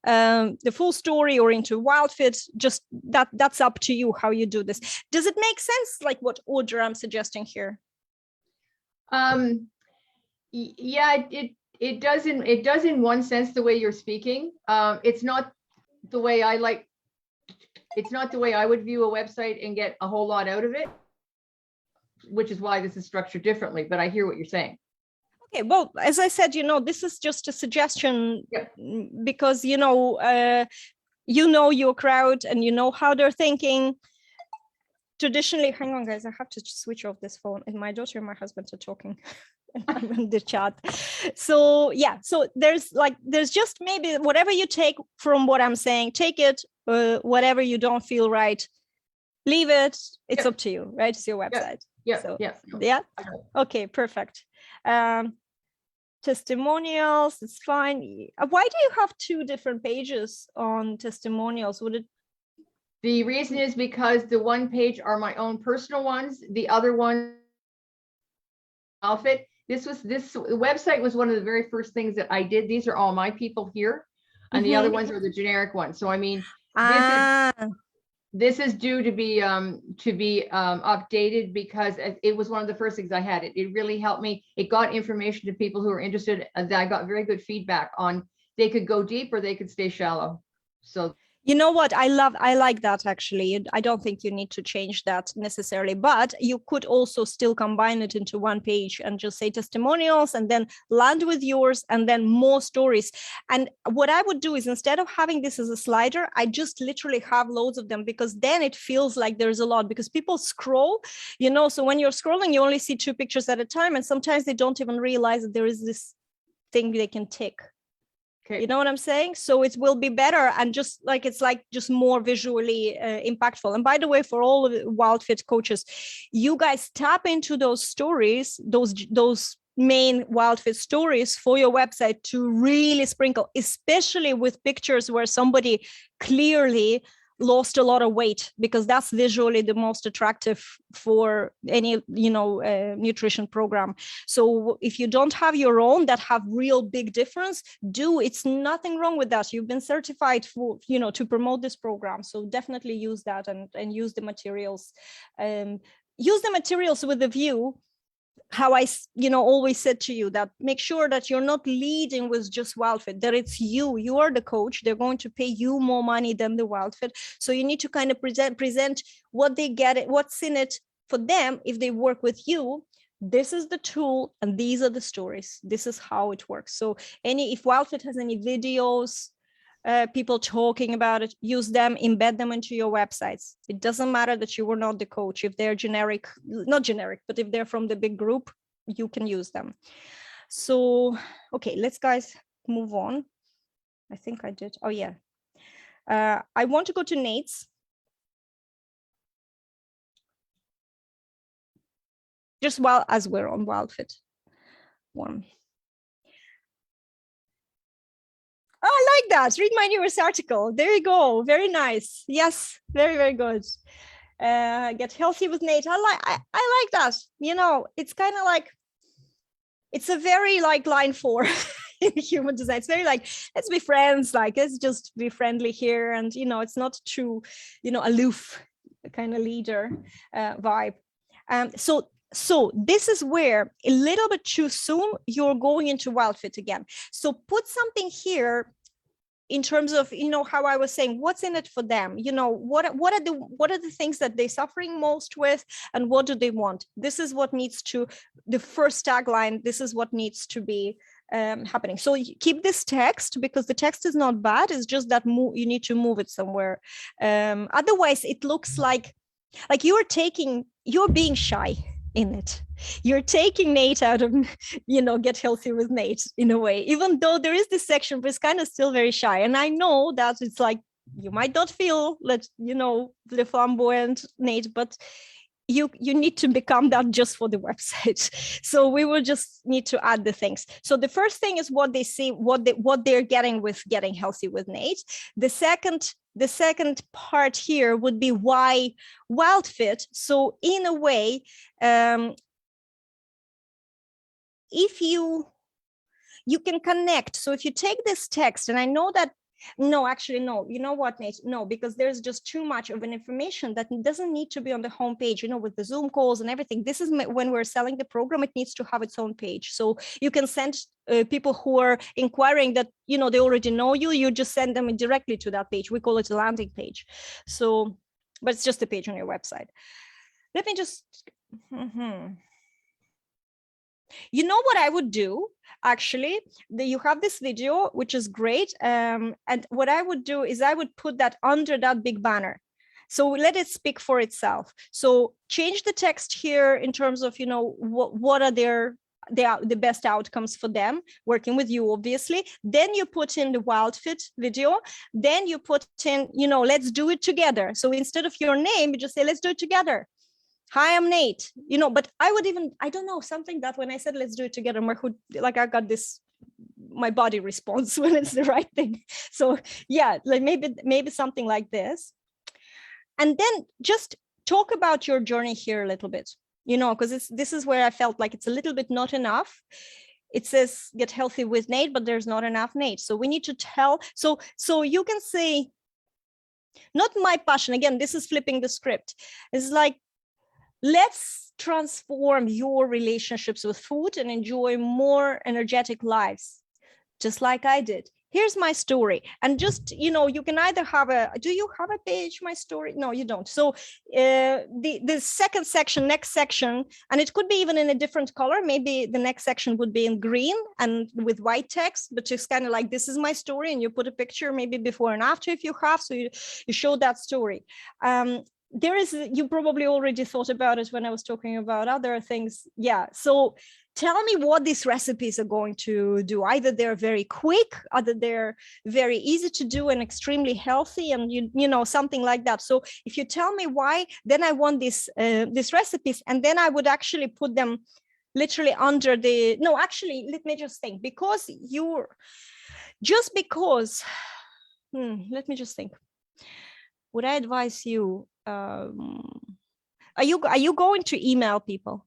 Speaker 1: the full story or into WildFit. Just that's up to you how you do this. Does it make sense, like what order I'm suggesting here?
Speaker 4: Yeah, it does in one sense the way you're speaking. It's not the way I like. It's not the way I would view a website and get a whole lot out of it, which is why this is structured differently. But I hear what you're saying.
Speaker 1: Okay, well, as I said, this is just a suggestion.
Speaker 4: Yep.
Speaker 1: Because, your crowd and how they're thinking. Traditionally, hang on, guys, I have to switch off this phone, and my daughter and my husband are talking in the chat. So yeah, so there's just maybe whatever you take from what I'm saying, take it, whatever you don't feel right, leave it. It's up to you, right? It's your website.
Speaker 4: Yeah.
Speaker 1: So,
Speaker 4: yeah.
Speaker 1: Yeah. Okay, perfect. Testimonials, it's fine. Why do you have two different pages on testimonials? Would it?
Speaker 4: The reason is because the one page are my own personal ones. The other one, outfit. This website was one of the very first things that I did. These are all my people here, and the other ones are the generic ones. So I mean, this is due to be updated because it was one of the first things I had. It really helped me. It got information to people who are interested. I got very good feedback on. They could go deep or they could stay shallow. So.
Speaker 1: You know what? I like that, actually. I don't think you need to change that necessarily, but you could also still combine it into one page and just say testimonials and then land with yours and then more stories. And what I would do is, instead of having this as a slider, I just literally have loads of them, because then it feels like there's a lot, because people scroll, so when you're scrolling, you only see 2 pictures at a time. And sometimes they don't even realize that there is this thing they can tick.
Speaker 4: Okay.
Speaker 1: You know what I'm saying? So it will be better, and just more visually impactful. And by the way, for all of the WildFit coaches, you guys tap into those stories, those main WildFit stories for your website to really sprinkle, especially with pictures where somebody clearly lost a lot of weight, because that's visually the most attractive for any nutrition program. So if you don't have your own that have real big difference, it's nothing wrong with that. You've been certified for to promote this program, so definitely use that and use the materials. Use the materials with a view, how I always said to you, that make sure that you're not leading with just WildFit, that it's you are the coach. They're going to pay you more money than the WildFit. So you need to kind of present what they get, what's in it for them if they work with you. This is the tool and these are the stories. This is how it works. So if WildFit has any videos, people talking about it, use them, embed them into your websites. It doesn't matter that you were not the coach. If they're not generic, but if they're from the big group, you can use them. So, okay, let's guys move on. I think I did. Oh yeah. I want to go to Nate's. Just as we're on WildFit one. Oh, I like that. Read my newest article. There you go. Very nice. Yes, very, very good. Get healthy with Nate. I like that. It's kind of like, it's a very like line 4. in human design. It's very like, let's be friends, like let's just be friendly here. And, you know, it's not true, you know, aloof kind of leader vibe. So this is where a little bit too soon you're going into wild fit again. So put something here in terms of, you know, how I was saying, what's in it for them? You know, what are the things that they're suffering most with, and what do they want? This is what needs to, the first tagline, this is what needs to be happening. So keep this text, because the text is not bad. It's just that you need to move it somewhere. Otherwise, it looks like you're being shy in it. You're taking Nate out of, you know, Get Healthy with Nate in a way, even though there is this section, but it's kind of still very shy. And I know that it's like, you might not feel that, you know, the flamboyant Nate, but you need to become that just for the website. So we will just need to add the things. So the first thing is what they see, what they're getting with Getting Healthy with Nate. The second part here would be why wild fit. So in a way, if you can connect. So if you take this text, and I know that, no, actually, no, you know what, Nate? No, because there's just too much of an information that doesn't need to be on the homepage, you know, with the Zoom calls and everything. This is when we're selling the program, it needs to have its own page. So you can send people who are inquiring that, you know, they already know you, you just send them directly to that page. We call it a landing page. So, but it's just a page on your website. Let me just, you know what I would do? Actually, you have this video, which is great. And what I would do is I would put that under that big banner. So let it speak for itself. So change the text here in terms of, you know, what are the best outcomes for them working with you, obviously. Then you put in the wild fit video. Then you put in, you know, let's do it together. So instead of your name, you just say, let's do it together. Hi, I'm Nate, you know, but I would even, I don't know, something that when I said, let's do it together, like I got this, my body response when it's the right thing. So yeah, like maybe something like this. And then just talk about your journey here a little bit, you know, because this is where I felt like it's a little bit not enough. It says Get Healthy with Nate, but there's not enough Nate. So we need to tell, so you can say, not my passion, again, this is flipping the script. It's like, let's transform your relationships with food and enjoy more energetic lives, just like I did. Here's my story. And just, you know, you can either have do you have a page, my story? No, you don't. So the second section, next section, and it could be even in a different color. Maybe the next section would be in green and with white text, but just kind of like, this is my story. And you put a picture, maybe before and after if you have, so you show that story. There is, you probably already thought about it when I was talking about other things. Yeah, so tell me what these recipes are going to do. Either they're very quick, either they're very easy to do and extremely healthy, and you know, something like that. So if you tell me why, then I want these recipes, and then I would actually put them literally under the, no, actually, let me just think, because let me just think. Would I advise you, are you going to email people?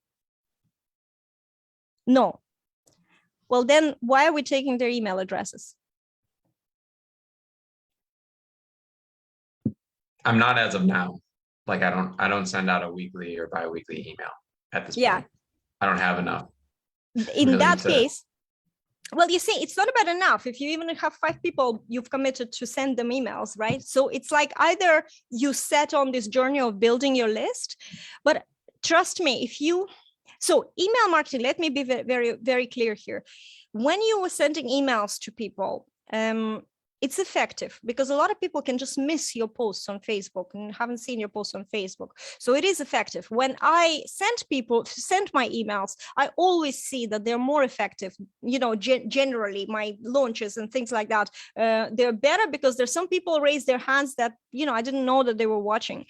Speaker 1: No. Well, then why are we taking their email addresses?
Speaker 5: I'm not as of now. Like I don't send out a weekly or bi-weekly email at this point. I don't have enough.
Speaker 1: In really that case, well, you see, it's not about enough. If you even have 5 people, you've committed to send them emails, right? So it's like either you set on this journey of building your list, but trust me, so email marketing, let me be very, very clear here. When you were sending emails to people, it's effective because a lot of people can just miss your posts on Facebook and haven't seen your posts on Facebook. So it is effective. When I send my emails, I always see that they're more effective. You know, generally my launches and things like that, they're better because there's some people raise their hands that, you know, I didn't know that they were watching.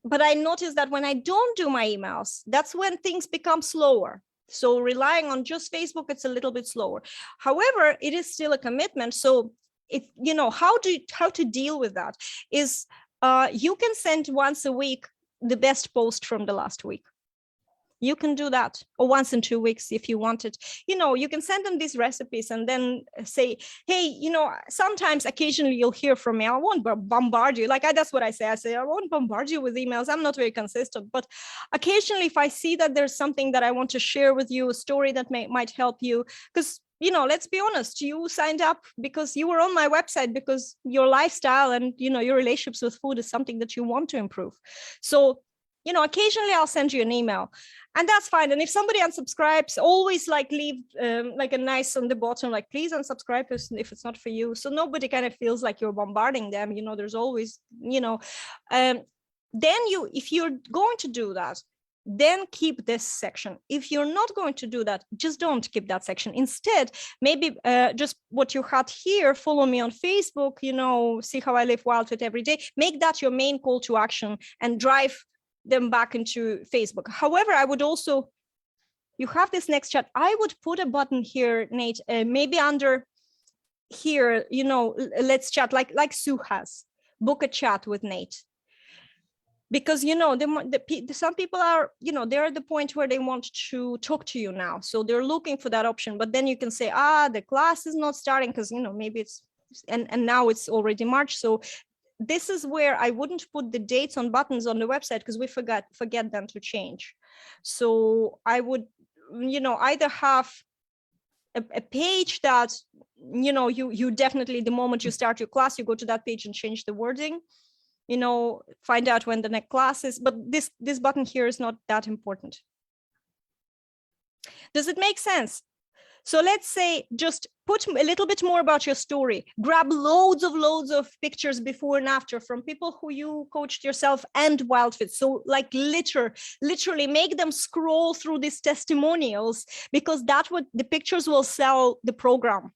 Speaker 1: But I noticed that when I don't do my emails, that's when things become slower. So relying on just Facebook, it's a little bit slower. However, it is still a commitment. So you know, how to deal with that is you can send once a week the best post from the last week. You can do that, or once in 2 weeks if you want it. You know, you can send them these recipes and then say, hey, you know, sometimes occasionally you'll hear from me. I won't bombard you. Like that's what I say. I say, I won't bombard you with emails. I'm not very consistent, but occasionally if I see that there's something that I want to share with you, a story that might help you, because you know, let's be honest, you signed up because you were on my website because your lifestyle and, you know, your relationships with food is something that you want to improve. So, you know, occasionally I'll send you an email and that's fine. And if somebody unsubscribes, always like leave like a nice on the bottom, like please unsubscribe if it's not for you. So nobody kind of feels like you're bombarding them. You know, there's always, you know, then if you're going to do that, then keep this section. If you're not going to do that, just don't keep that section. Instead, maybe just what you had here, follow me on Facebook, you know, see how I live wild fit every day, make that your main call to action and drive them back into Facebook. However, I would also, you have this next chat, I would put a button here, Nate, maybe under here, you know, let's chat, like Sue has, book a chat with Nate. Because, you know, some people are, you know, they're at the point where they want to talk to you now. So they're looking for that option. But then you can say, the class is not starting because, you know, maybe it's, and now it's already March. So this is where I wouldn't put the dates on buttons on the website because we forget them to change. So I would, you know, either have a page that, you know, you definitely, the moment you start your class, you go to that page and change the wording. You know, find out when the next class is, but this button here is not that important. Does it make sense? So let's say just put a little bit more about your story, grab loads of pictures before and after from people who you coached yourself and WildFit. So like literally make them scroll through these testimonials because the pictures will sell the program,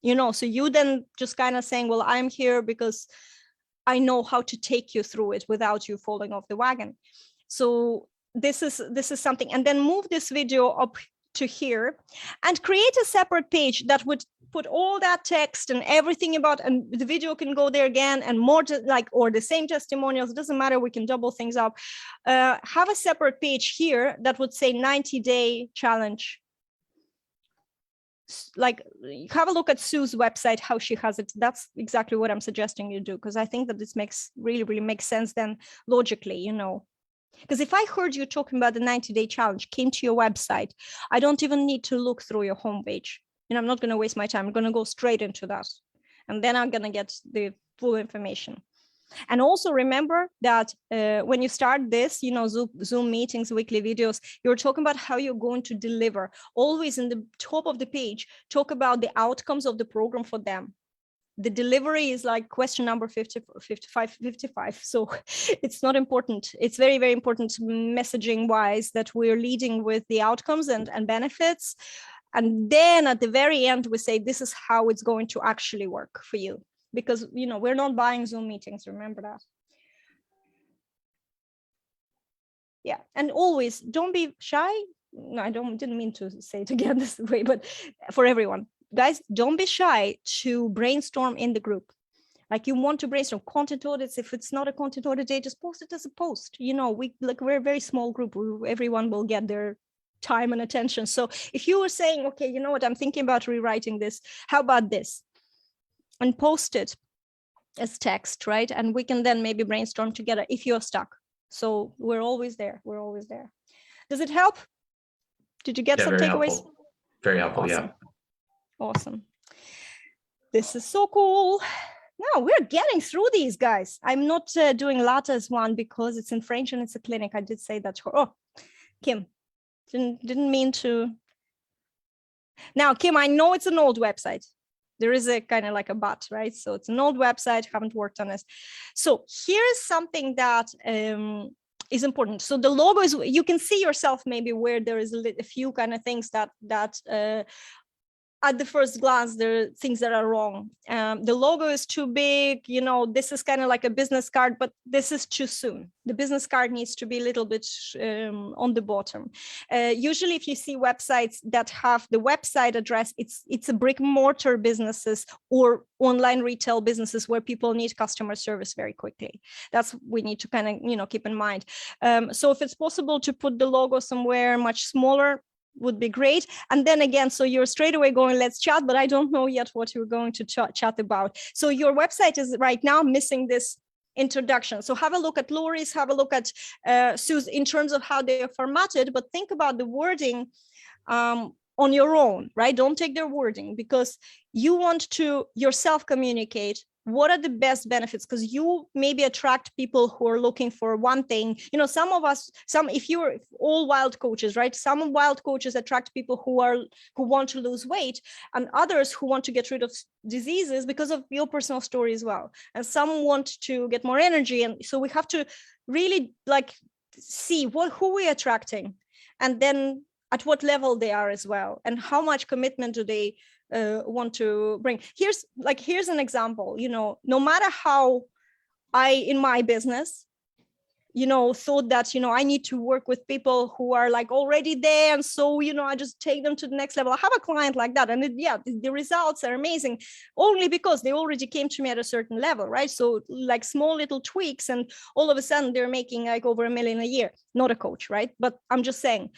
Speaker 1: you know, so you then just kind of saying, well, I'm here because I know how to take you through it without you falling off the wagon. So this is something, and then move this video up to here and create a separate page that would put all that text and everything about, and the video can go there again and more or the same testimonials, it doesn't matter, we can double things up. Have a separate page here that would say 90-day challenge. Like have a look at Sue's website, how she has it. That's exactly what I'm suggesting you do, because I think that this really makes sense then logically, you know. Because if I heard you talking about the 90-day challenge, came to your website, I don't even need to look through your homepage. You know, I'm not going to waste my time. I'm going to go straight into that. And then I'm going to get the full information. And also remember that when you start this, you know, Zoom meetings, weekly videos, you're talking about how you're going to deliver. Always in the top of the page, talk about the outcomes of the program for them. The delivery is like question number 55. So it's not important. It's very, very important messaging wise that we're leading with the outcomes and benefits. And then at the very end, we say, this is how it's going to actually work for you. Because, you know, we're not buying Zoom meetings, remember that. Yeah, and always don't be shy. No, I didn't mean to say it again this way, but for everyone, guys, don't be shy to brainstorm in the group. Like you want to brainstorm content audits. If it's not a content audit day, just post it as a post. You know, we're a very small group. Everyone will get their time and attention. So if you were saying, okay, you know what, I'm thinking about rewriting this. How about this? And post it as text, right? And we can then maybe brainstorm together if you're stuck. So we're always there. We're always there. Does it help? Did you get some takeaways?
Speaker 5: Helpful. Very helpful,
Speaker 1: awesome.
Speaker 5: Yeah.
Speaker 1: Awesome. This is so cool. Now we're getting through these, guys. I'm not doing Lattes one because it's in French and it's a clinic. I did say that. Oh, Kim, didn't mean to. Now, Kim, I know it's an old website. There is a kind of like a but, right? So it's an old website, haven't worked on it. So here's something that is important. So the logo is, you can see yourself maybe where there is a few kind of things that at the first glance, there are things that are wrong. The logo is too big, you know, this is kind of like a business card, but this is too soon. The business card needs to be a little bit on the bottom. Usually if you see websites that have the website address, it's a brick and mortar businesses or online retail businesses where people need customer service very quickly. That's we need to kind of, you know, keep in mind. So if it's possible to put the logo somewhere much smaller, would be great. And then again, so you're straight away going, let's chat, but I don't know yet what you're going to chat about. So your website is right now missing this introduction. So have a look at Lori's, have a look at Sue's in terms of how they are formatted, but think about the wording on your own, right? Don't take their wording, because you want to yourself communicate what are the best benefits, because you maybe attract people who are looking for one thing. You know, some of us, if you're all wild coaches, right? Some wild coaches attract people who want to lose weight, and others who want to get rid of diseases because of your personal story as well. And some want to get more energy. And so we have to really like see who we're attracting, and then at what level they are as well, and how much commitment do they want to bring. Here's an example. You know, no matter how I in my business, you know, thought that, you know, I need to work with people who are like already there, and so, you know, I just take them to the next level. I have a client like that, and the results are amazing only because they already came to me at a certain level, right? So like small little tweaks, and all of a sudden they're making like over $1 million a year. Not a coach, right? But I'm just saying.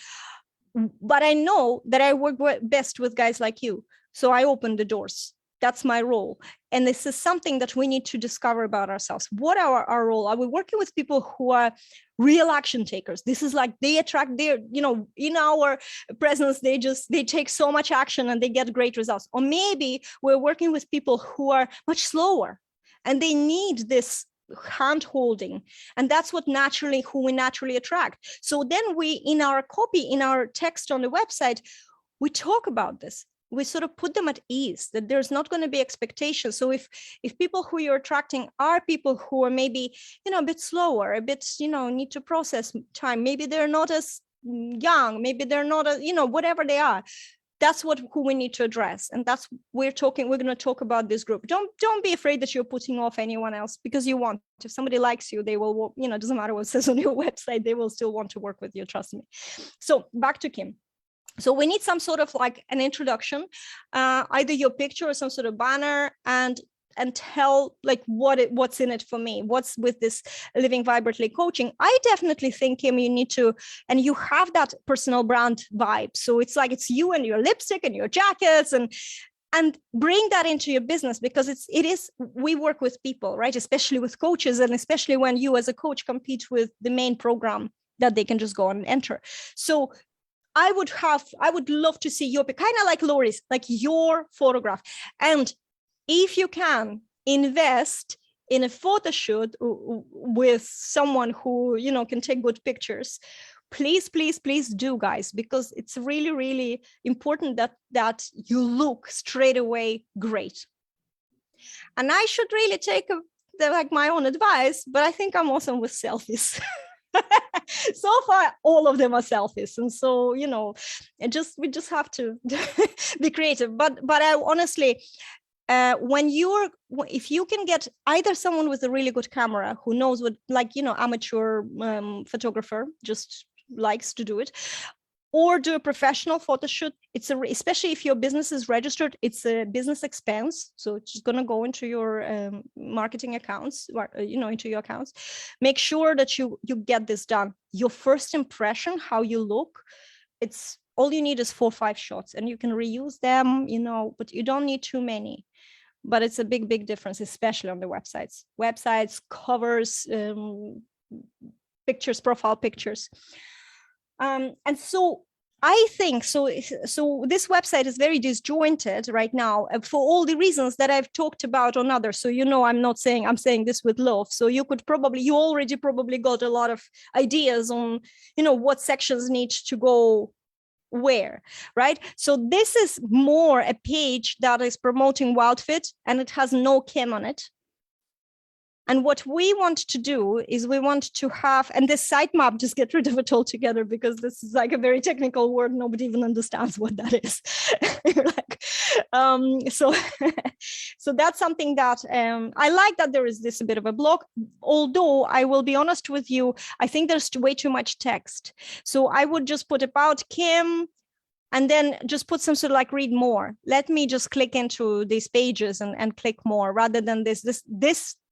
Speaker 1: But I know that I work best with guys like you. So I open the doors. That's my role. And this is something that we need to discover about ourselves. What are our role? Are we working with people who are real action takers? This is like they attract their, you know, in our presence, they take so much action and they get great results. Or maybe we're working with people who are much slower and they need this hand holding, and that's who we naturally attract. So then we, in our copy, in our text on the website, we talk about this. We sort of put them at ease that there's not going to be expectations. So if people who you're attracting are people who are maybe, you know, a bit slower, a bit, you know, need to process time, maybe they're not as young, maybe they're not as, you know, whatever they are, that's who we need to address. And that's we're going to talk about this group. Don't be afraid that you're putting off anyone else, because you want. If somebody likes you, they will, you know, it doesn't matter what it says on your website, they will still want to work with you, trust me. So back to Kim. So we need some sort of like an introduction, either your picture or some sort of banner, and tell like what's in it for me, what's with this Living Vibrantly coaching. I definitely think, Kim, you need to, and you have that personal brand vibe. So it's like it's you and your lipstick and your jackets, and bring that into your business, because it is we work with people, right? Especially with coaches, and especially when you as a coach compete with the main program that they can just go and enter. So I would love to see your, kind of like Lori's, like your photograph. And if you can invest in a photo shoot with someone who, you know, can take good pictures, please do, guys, because it's really, really important that you look straight away great. And I should really take like my own advice, but I think I'm awesome with selfies. So far, all of them are selfies, and so, you know, we just have to be creative. But I honestly, if you can get either someone with a really good camera who knows what, like, you know, amateur photographer just likes to do it, or do a professional photo shoot. Especially if your business is registered, it's a business expense. So it's just going to go into your marketing accounts, you know, into your accounts. Make sure that you get this done. Your first impression, how you look, it's all you need is 4 or 5 shots, and you can reuse them, you know, but you don't need too many. But it's a big difference, especially on the websites, covers, pictures, profile pictures. And so I think so this website is very disjointed right now for all the reasons that I've talked about on others. So, you know, I'm saying this with love. So you already probably got a lot of ideas on, you know, what sections need to go where, right? So this is more a page that is promoting WildFit, and it has no Kim on it. And what we want to do is we want to have, and this sitemap, just get rid of it altogether, because this is like a very technical word. Nobody even understands what that is. So that's something that I like, that there is this a bit of a block, although I will be honest with you, I think there's way too much text. So I would just put about Kim, and then just put some sort of like read more. Let me just click into these pages and click more, rather than this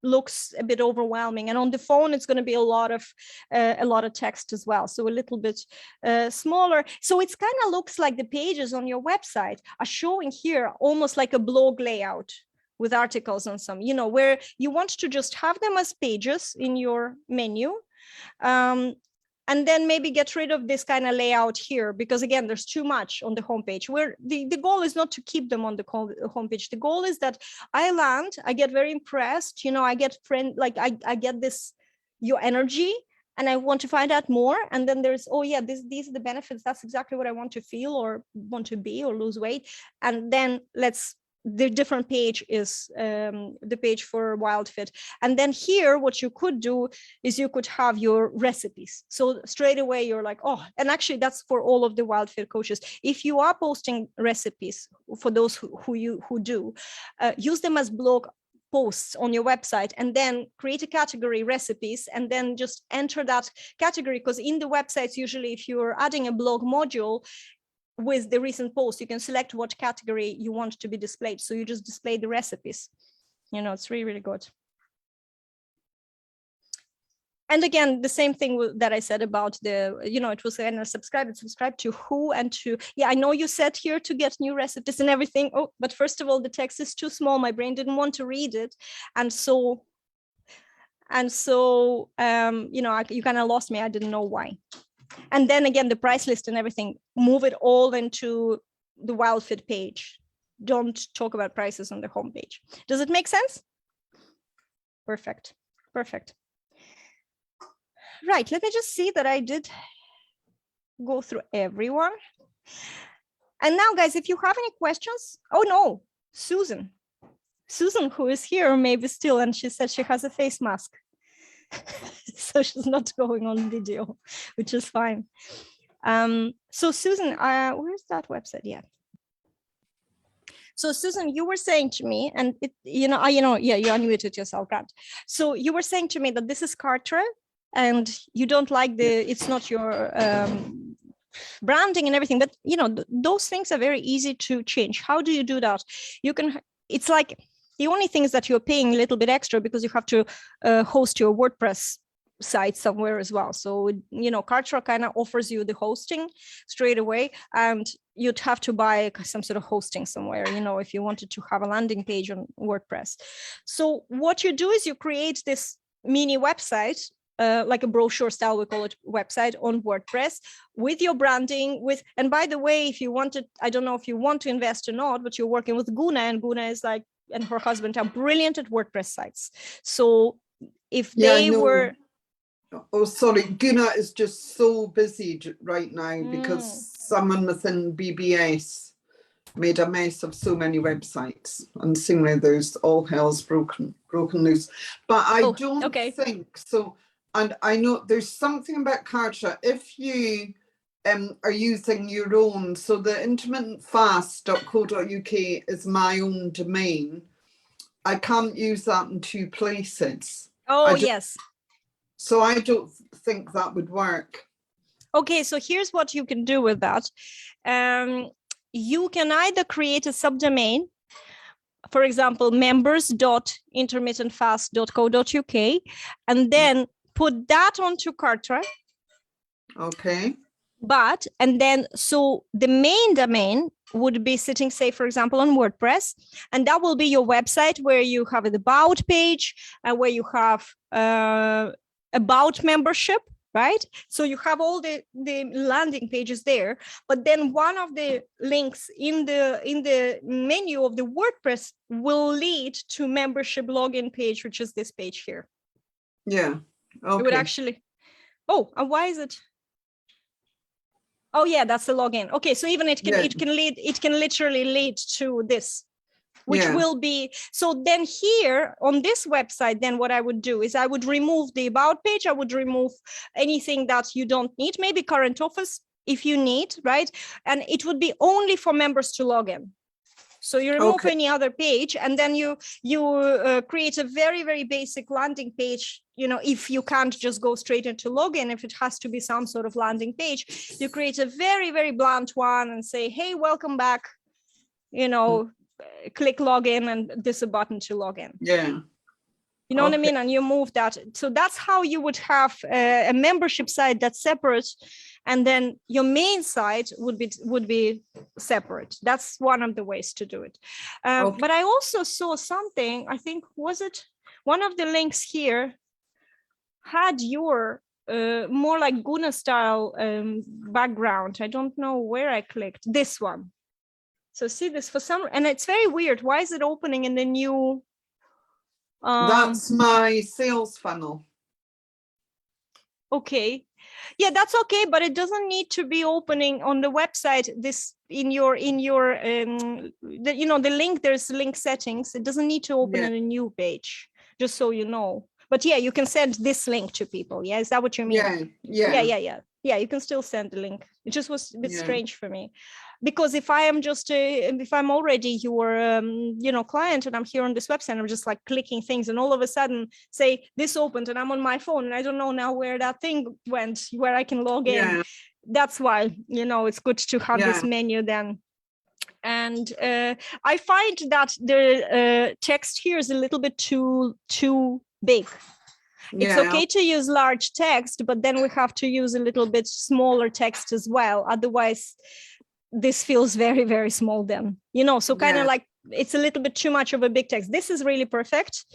Speaker 1: looks a bit overwhelming. And on the phone, it's going to be a lot of text as well. So a little bit smaller. So it's kind of looks like the pages on your website are showing here almost like a blog layout with articles on some, where you want to just have them as pages in your menu. And then maybe get rid of this kind of layout here, because again, there's too much on the homepage, where the goal is not to keep them on the homepage. The goal is that I land, I get very impressed, I get I get this, your energy, and I want to find out more. And then there's, oh yeah, these are the benefits. That's exactly what I want to feel or want to be or lose weight. And then the different page is the page for WildFit. And then here, what you could do is you could have your recipes. So straight away you're like, oh, and actually that's for all of the WildFit coaches. If you are posting recipes, for those who do, use them as blog posts on your website, and then create a category recipes, and then just enter that category, because in the websites, usually if you're adding a blog module, with the recent post, you can select what category you want to be displayed. So you just display the recipes. It's really, really good. And again, the same thing that I said about the, it was subscribe to who and to, yeah, I know you said here to get new recipes and everything. Oh, but first of all, the text is too small. My brain didn't want to read it. And so, you kind of lost me. I didn't know why. And then again, the price list and everything, move it all into the WildFit page. Don't talk about prices on the homepage. Does it make sense? Perfect. Right, let me just see that I did go through everyone. And now, guys, if you have any questions, oh no, Susan, who is here, maybe still, and she said she has a face mask. So she's not going on video, which is fine. So Susan, where's that website? Yeah. So Susan, you were saying to me, and you unmuted yourself, Grant. So you were saying to me that this is Kartra, and you don't like it's not your branding and everything, but those things are very easy to change. How do you do that? It's like, the only thing is that you're paying a little bit extra because you have to host your WordPress site somewhere as well. So, Kartra kind of offers you the hosting straight away, and you'd have to buy some sort of hosting somewhere, if you wanted to have a landing page on WordPress. So what you do is you create this mini website, like a brochure style, we call it, website on WordPress with your branding, and by the way, if you wanted, I don't know if you want to invest or not, but you're working with Guna, and Guna is like, and her husband are brilliant at WordPress sites. So if they were...
Speaker 6: Oh, sorry, Guna is just so busy right now because someone within BBS made a mess of so many websites, and seemingly there's all hell's broken loose. But I don't think so. And I know there's something about Kartra. If you are using your own, so the intermittentfast.co.uk is my own domain. I can't use that in two places.
Speaker 1: Oh, yes.
Speaker 6: So I don't think that would work.
Speaker 1: Okay, so here's what you can do with that. You can either create a subdomain, for example, members.intermittentfast.co.uk, and then put that onto Kartra.
Speaker 6: Okay.
Speaker 1: So the main domain would be sitting, say, for example, on WordPress, and that will be your website where you have an about page and where you have about membership, right? So you have all the landing pages there, but then one of the links in the menu of the WordPress will lead to membership login page, which is this page here.
Speaker 6: Yeah. Okay.
Speaker 1: It would actually. Oh, and why is it? Oh yeah, that's the login. Okay, so even it can literally lead to this. which
Speaker 6: Yeah.
Speaker 1: will be, so then here on this website, then what I would do is I would remove the about page. I would remove anything that you don't need, maybe current office if you need, right? And it would be only for members to log in. So you remove
Speaker 6: Okay.
Speaker 1: any other page, and then you create a very, very basic landing page. You know, if you can't just go straight into login, if it has to be some sort of landing page, you create a very, very blunt one and say, hey, welcome back, you know, click login, and this is a button to log in.
Speaker 6: Yeah.
Speaker 1: You know what I
Speaker 6: Okay.
Speaker 1: mean? And you move that. So that's how you would have a membership site that's separate. And then your main site would be separate. That's one of the ways to do it.
Speaker 6: Okay.
Speaker 1: But I also saw something, I think, was it one of the links here had your more like Guna style background. I don't know where I clicked. This one. So see this for some, and it's very weird. Why is it opening in the new?
Speaker 6: That's my sales funnel.
Speaker 1: Okay. Yeah, that's okay, but it doesn't need to be opening on the website. This in your the link, there's link settings. It doesn't need to open
Speaker 6: Yeah.
Speaker 1: in a new page, just so you know. But yeah, you can send this link to people. Yeah, is that what you mean? Yeah, you can still send the link. It just was a bit
Speaker 6: Yeah.
Speaker 1: strange for me, because if I am just if I'm already your client and I'm here on this website, I'm just like clicking things, and all of a sudden say this opened and I'm on my phone and I don't know now where that thing went, where I can log in.
Speaker 6: Yeah.
Speaker 1: That's why, it's good to have this menu then. And I find that the text here is a little bit too big. It's okay to use large text, but then we have to use a little bit smaller text as well. Otherwise, this feels very, very small then, so kind of like it's a little bit too much of a big text. This is really perfect.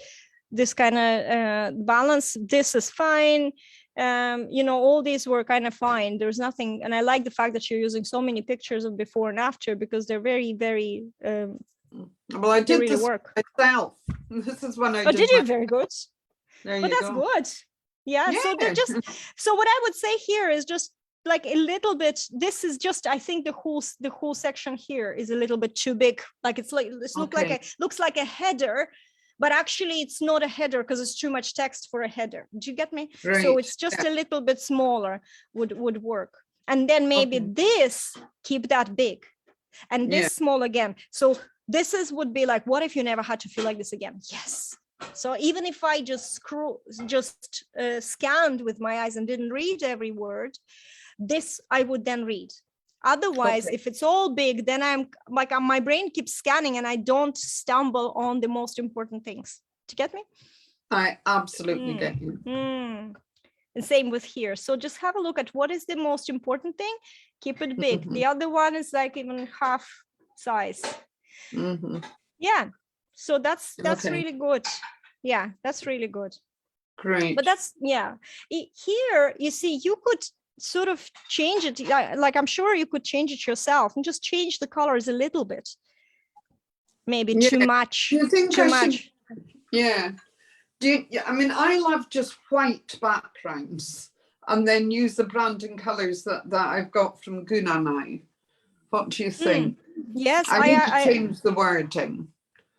Speaker 1: This kind of balance, this is fine. All these were kind of fine. There's nothing. And I like the fact that you're using so many pictures of before and after, because they're very, very,
Speaker 6: well, I did
Speaker 1: really
Speaker 6: this
Speaker 1: work.
Speaker 6: myself. This is when I
Speaker 1: Did you? Very good.
Speaker 6: There
Speaker 1: But
Speaker 6: you
Speaker 1: that's
Speaker 6: go.
Speaker 1: good. Yeah. So they're just, so what I would say here is just like a little bit, this is just, I think the whole section here is a little bit too big. Like it's like, this looks like a header, but actually it's not a header because it's too much text for a header. Do you get me?
Speaker 6: Right.
Speaker 1: So it's just a little bit smaller would work. And then maybe this, keep that big, and this small again. So this would be like, what if you never had to feel like this again? Yes. So even if I just scanned with my eyes and didn't read every word, this I would then read. Otherwise, if it's all big, then I'm like, my brain keeps scanning and I don't stumble on the most important things. Do you get me?
Speaker 6: I absolutely get you.
Speaker 1: And same with here. So just have a look at what is the most important thing. Keep it big. The other one is like even half size. Yeah. So that's really good. Yeah, that's really good.
Speaker 6: Great.
Speaker 1: But that's, here, you see, you could sort of change it. Like, I'm sure you could change it yourself and just change the colors a little bit. Maybe too much.
Speaker 6: Do you think
Speaker 1: too
Speaker 6: I
Speaker 1: much.
Speaker 6: should? Yeah. I mean, I love just white backgrounds and then use the branding colors that I've got from Guna now. What do you think?
Speaker 1: Yes,
Speaker 6: I need to change the wording.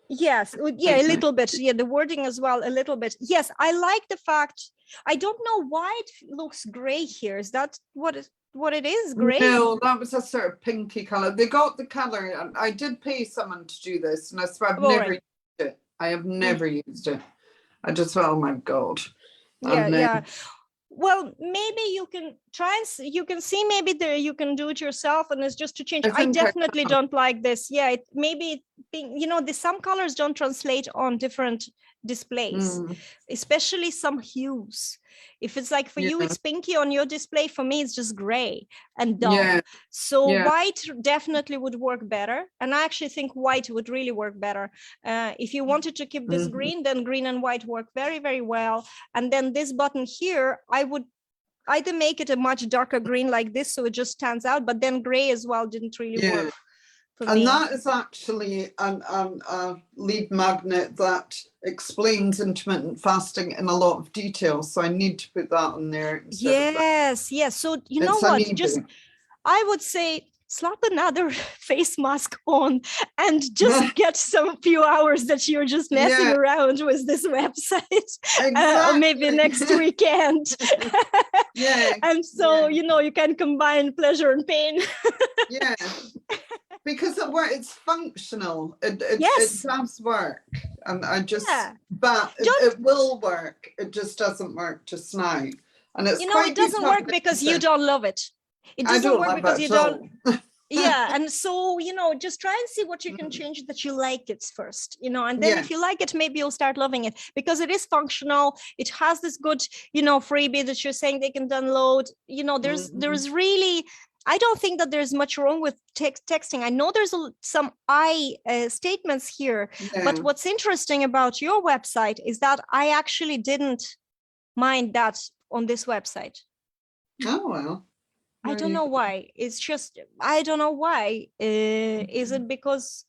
Speaker 1: Yes, a little bit. Yeah, the wording as well, a little bit. Yes, I like the fact, I don't know why it looks gray here. Is that what it is, gray?
Speaker 6: No, that was a sort of pinky color. They got the color, and I did pay someone to do this, and I've never used it. I have never used it. I just thought, oh my God.
Speaker 1: Yeah. Well, maybe you can try and you can see maybe you can do it yourself, and it's just to change. I definitely don't like this. Yeah, some colors don't translate on different displays, especially some hues. If it's like for you, it's pinky on your display. For me, it's just gray and dull. So white definitely would work better. And I actually think white would really work better. If you wanted to keep this green, then green and white work very, very well. And then this button here, I would either make it a much darker green like this, so it just stands out, but then gray as well didn't really work.
Speaker 6: And that is actually a lead magnet that explains intermittent fasting in a lot of detail. So I need to put that on there.
Speaker 1: Yes. So you know what? Just I would say slap another face mask on and just get some few hours that you're just messing around with this website, or maybe next weekend. And so, you know, you can combine pleasure and pain.
Speaker 6: Because it's functional. It does work. And I just, but it will work. It just doesn't work just now. And it's,
Speaker 1: you know, it doesn't work because you don't love it. It doesn't work because you don't. And so, you know, just try and see what you can change that you like it first, you know, and then if you like it, maybe you'll start loving it because it is functional. It has this good, you know, freebie that you're saying they can download. You know, there's really, I don't think that there's much wrong with texting. I know there's some I statements here, but what's interesting about your website is that I actually didn't mind that on this website.
Speaker 6: Oh, well.
Speaker 1: I don't know why. It's just, I don't know why. Is it because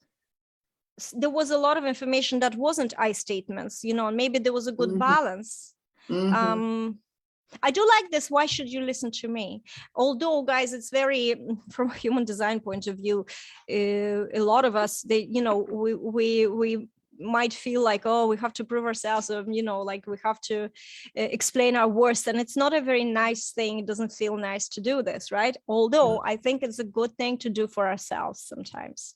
Speaker 1: there was a lot of information that wasn't I statements, you know, and maybe there was a good balance. I do like this. Why should you listen to me? Although, guys, it's very, from a human design point of view, a lot of us, you know, we might feel like, oh, we have to prove ourselves, or, you know, like we have to explain our worth, and it's not a very nice thing. It doesn't feel nice to do this, right? Although I think it's a good thing to do for ourselves sometimes,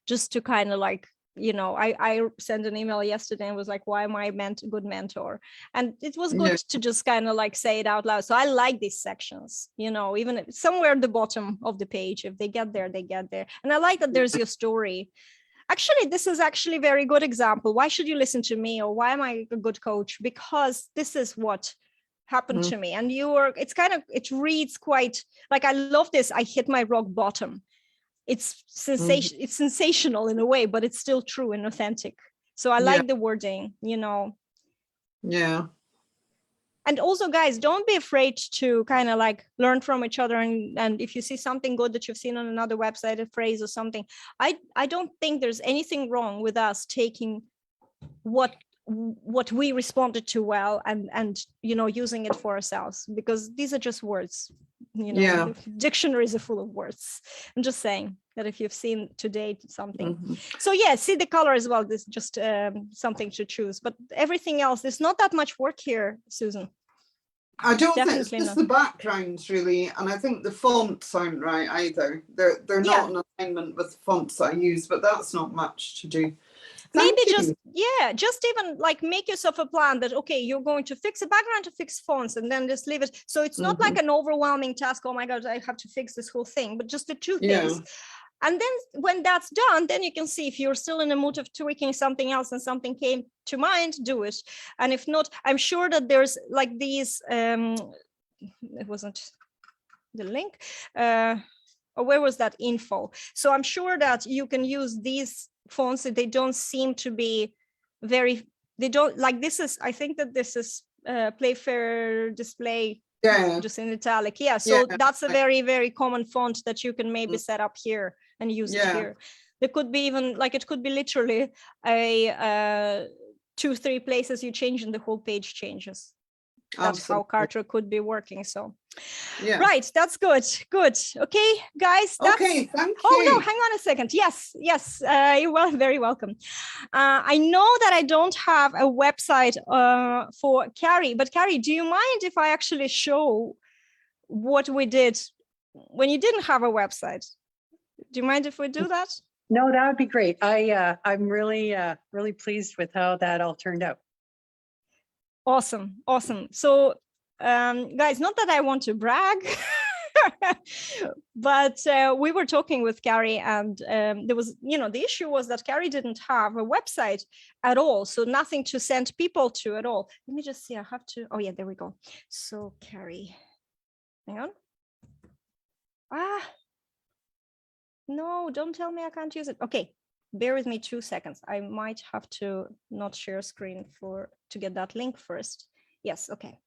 Speaker 1: just to kind of like, you know, I sent an email yesterday and was like, why am I a good mentor? And it was good to just kind of like say it out loud. So I like these sections, you know, even somewhere at the bottom of the page, if they get there, they get there. And I like that there's your story. Actually, this is actually a very good example. Why should you listen to me, or why am I a good coach? Because this is what happened to me. And it reads quite like, I love this. I hit my rock bottom. It's sensational in a way, but it's still true and authentic. So I like the wording, you know. And also, guys, don't be afraid to kind of like learn from each other. And if you see something good that you've seen on another website, a phrase or something, I don't think there's anything wrong with us taking what we responded to well and you know, using it for ourselves, because these are just words, you know. Dictionaries are full of words. I'm just saying that if you've seen today something. So see the color as well. This is just something to choose, but everything else, there's not that much work here, Susan.
Speaker 6: I don't think it's just the backgrounds really, and I think the fonts aren't right either. They're not in alignment with the fonts I use, but that's not much to do. Maybe
Speaker 1: just even like make yourself a plan that, okay, you're going to fix a background, to fix fonts, and then just leave it. So it's not like an overwhelming task. Oh my God, I have to fix this whole thing, but just the two things. And then when that's done, then you can see if you're still in the mood of tweaking something else and something came to mind, do it. And if not, I'm sure that there's like these, it wasn't the link, or where was that info? So I'm sure that you can use these fonts. They don't seem to be very, they don't like, this is, I think that this is Playfair Display, just in italic. So that's a very, very common font that you can maybe set up here and use it here. There could be even like, it could be literally a 2-3 places you change and the whole page changes. That's how Carter could be working. So right, that's good. Okay, guys, that's
Speaker 6: okay. Thank you.
Speaker 1: Oh no, hang on a second. Yes, you're very welcome. I know that I don't have a website for Carrie, but Carrie, do you mind if I actually show what we did when you didn't have a website? Do you mind if we do that?
Speaker 7: No, that would be great. I'm really pleased with how that all turned out.
Speaker 1: Awesome. So guys, not that I want to brag, but we were talking with Carrie, and there was, you know, the issue was that Carrie didn't have a website at all, so nothing to send people to at all. Let me just see, I have to, oh yeah, there we go. So Carrie, hang on. No, don't tell me I can't use it. Okay, bear with me 2 seconds. I might have to not share screen to get that link first. Yes, okay.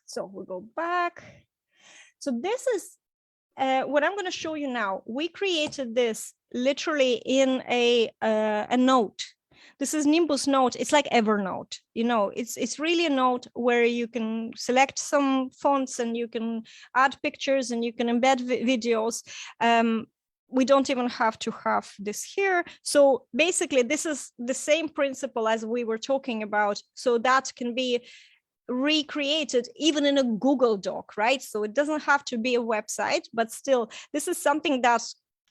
Speaker 1: So we'll go back. So this is what I'm going to show you now. We created this literally in a note. This is Nimbus Note. It's like Evernote, you know, it's really a note where you can select some fonts and you can add pictures and you can embed videos. We don't even have to have this here. So basically, this is the same principle as we were talking about. So that can be recreated even in a Google Doc, right? So it doesn't have to be a website, but still, this is something that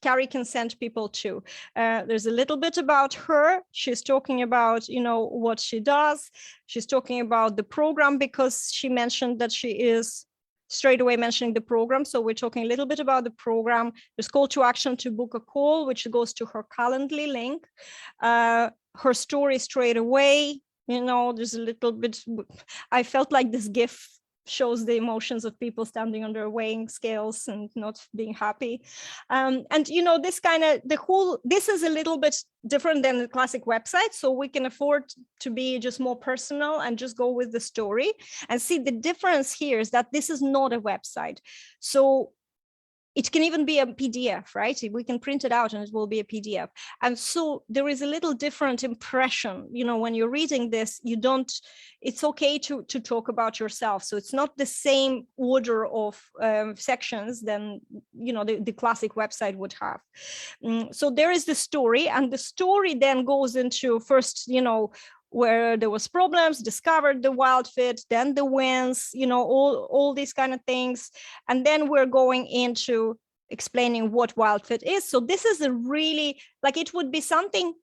Speaker 1: Carrie can send people to. There's a little bit about her. She's talking about, you know, what she does. She's talking about the program because she mentioned that she is straight away mentioning the program. So we're talking a little bit about the program. There's call to action to book a call, which goes to her Calendly link. Her story straight away, you know, there's a little bit, I felt like this GIF shows the emotions of people standing under weighing scales and not being happy. And, you know, this kind of, this is a little bit different than the classic website. So we can afford to be just more personal and just go with the story. And see, the difference here is that this is not a website. So it can even be a PDF, right? We can print it out and it will be a PDF. And so there is a little different impression, you know, when you're reading this, it's okay to talk about yourself. So it's not the same order of sections than, you know, the classic website would have. So there is the story, and the story then goes into first, you know, where there was problems, discovered the wild fit, then the wins, you know, all these kind of things. And then we're going into explaining what wild fit is. So this is a really, like, it would be something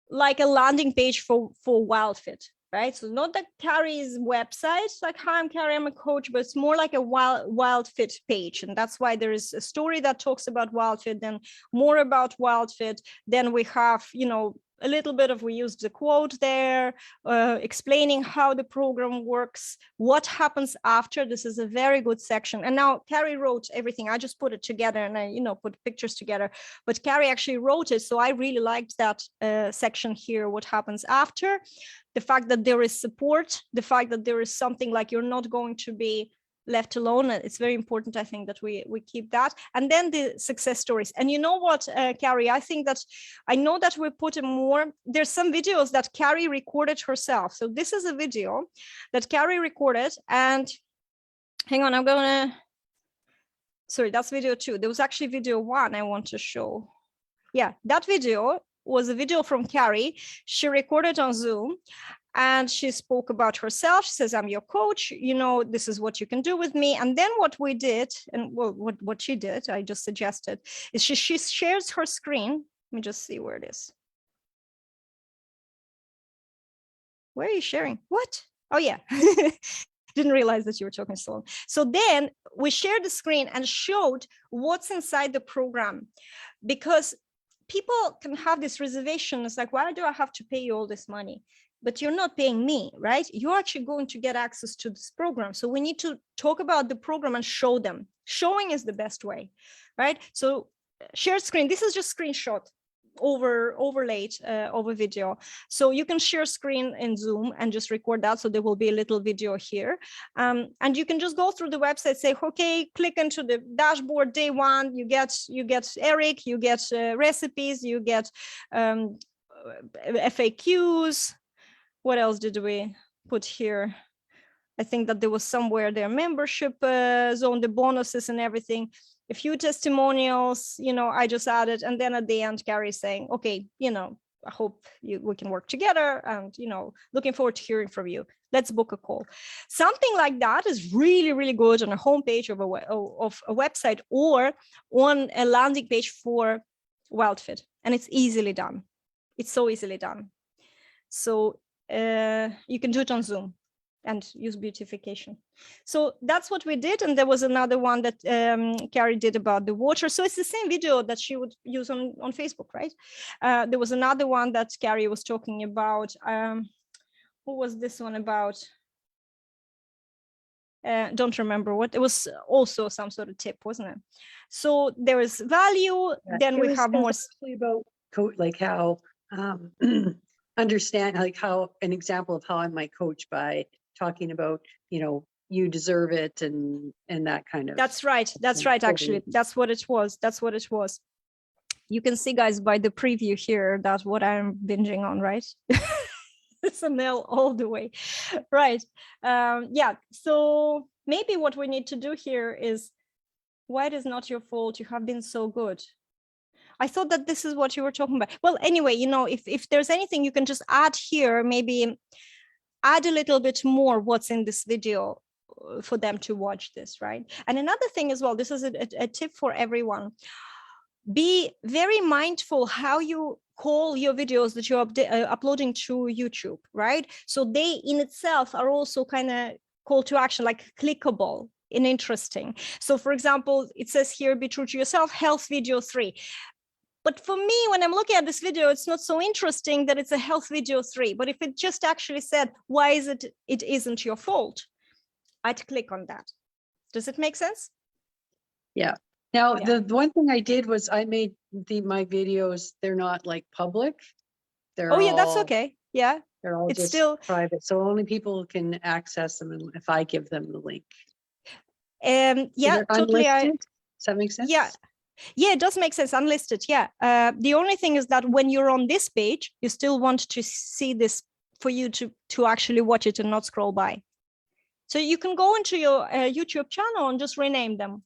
Speaker 1: like a landing page for wild fit, right? So not that Carrie's website, like, hi, I'm Carrie, I'm a coach, but it's more like a wild fit page. And that's why there is a story that talks about wild fit, then more about wild fit. Then we have, you know, a little bit of, we used the quote there, explaining how the program works, what happens after. This is a very good section. And now Carrie wrote everything. I just put it together and I, you know, put pictures together, but Carrie actually wrote it. So I really liked that section here, what happens after. The fact that there is support, the fact that there is something like you're not going to be left alone. It's very important, I think, that we keep that. And then the success stories. And you know what, Carrie, I think that, I know that we put in more, there's some videos that Carrie recorded herself. So this is a video that Carrie recorded, and hang on, I'm gonna, sorry, that's video 2. There was actually video 1 I want to show. Yeah, that video was a video from Carrie. She recorded on Zoom. And she spoke about herself. She says, I'm your coach, you know, this is what you can do with me. And then what we did, and well, what she did, I just suggested, is she shares her screen. Let me just see where it is. Where are you sharing? What? Oh, yeah. Didn't realize that you were talking so long. So then we shared the screen and showed what's inside the program, because people can have this reservation. It's like, why do I have to pay you all this money? But you're not paying me, right? You're actually going to get access to this program. So we need to talk about the program and show them. Showing is the best way, right? So share screen, this is just screenshot overlaid over video. So you can share screen in Zoom and just record that. So there will be a little video here. And you can just go through the website, say, okay, click into the dashboard, day 1, you get Eric, you get recipes, you get FAQs. What else did we put here? I think that there was somewhere their membership zone, the bonuses and everything, a few testimonials, you know, I just added. And then at the end, Carrie saying, okay, you know, I hope we can work together, and, you know, looking forward to hearing from you. Let's book a call. Something like that is really, really good on a homepage of a website or on a landing page for WildFit. And it's easily done. It's so easily done. So you can do it on Zoom and use beautification. So that's what we did. And there was another one that Carrie did about the water. So it's the same video that she would use on Facebook, right? There was another one that Carrie was talking about. Who was this one about? Don't remember what. It was also some sort of tip, wasn't it? So there is value.
Speaker 7: Yeah,
Speaker 1: then we have more.
Speaker 7: About like how understand, like how an example of how I might coach by talking about, you know, you deserve it and that kind of.
Speaker 1: That's right. That's right. Actually, that's what it was. That's what it was. You can see, guys, by the preview here, that's what I'm binging on, right? It's a nail all the way, right? Yeah, so maybe what we need to do here is, why it is not your fault, you have been so good. I thought that this is what you were talking about. Well, anyway, you know, if there's anything you can just add here, maybe add a little bit more what's in this video for them to watch this, right? And another thing as well, this is a tip for everyone. Be very mindful how you call your videos that you're uploading to YouTube, right? So they in itself are also kind of call to action, like clickable and interesting. So for example, it says here, be true to yourself, health video 3. But for me, when I'm looking at this video, it's not so interesting that it's a health video 3. But if it just actually said, why is it isn't your fault, I'd click on that. Does it make sense?
Speaker 7: Yeah. Now,
Speaker 1: Yeah.
Speaker 7: the one thing I did was I made my videos, they're not like public. They're
Speaker 1: Oh, yeah, that's
Speaker 7: all-
Speaker 1: okay. Yeah,
Speaker 7: They're all
Speaker 1: it's
Speaker 7: just
Speaker 1: still
Speaker 7: private. So only people can access them if I give them the link. So
Speaker 1: yeah,
Speaker 7: they're
Speaker 1: totally.
Speaker 7: unlisted? Does that make sense?
Speaker 1: Yeah, it does make sense, unlisted. Yeah. The only thing is that when you're on this page, you still want to see this for you to actually watch it and not scroll by. So you can go into your YouTube channel and just rename them.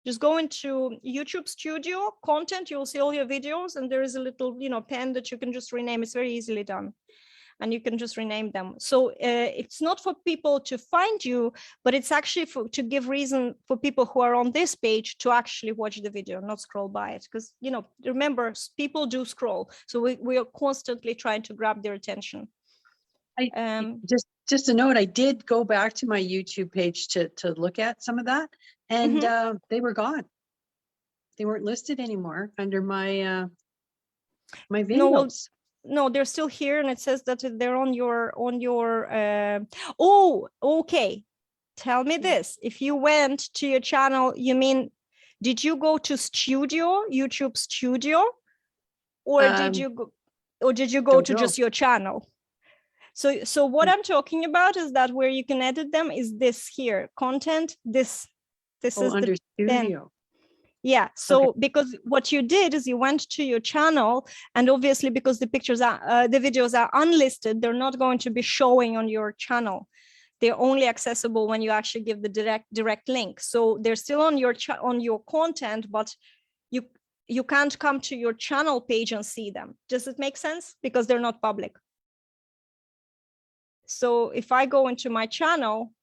Speaker 1: Just go into YouTube Studio content, you'll see all your videos, and there is a little, you know, pen that you can just rename. It's very easily done. And you can just rename them. So it's not for people to find you, but it's actually to give reason for people who are on this page to actually watch the video, not scroll by it. Because, you know, remember, people do scroll. So we are constantly trying to grab their attention.
Speaker 7: Just a note, I did go back to my YouTube page to look at some of that, and they were gone. They weren't listed anymore under my my videos.
Speaker 1: No, well, no, they're still here, and it says that they're on your oh, okay. Tell me this. If you went to your channel, you mean, did you go to Studio, YouTube Studio, or did you go to just your channel? So what I'm talking about is that where you can edit them is this here, content, this is
Speaker 7: under
Speaker 1: the
Speaker 7: Studio.
Speaker 1: Yeah, so
Speaker 7: Okay.
Speaker 1: because what you did is you went to your channel, and obviously because the pictures are the videos are unlisted, they're not going to be showing on your channel. They're only accessible when you actually give the direct link. So they're still on your content, but you can't come to your channel page and see them. Does it make sense? Because they're not public. So if I go into my channel,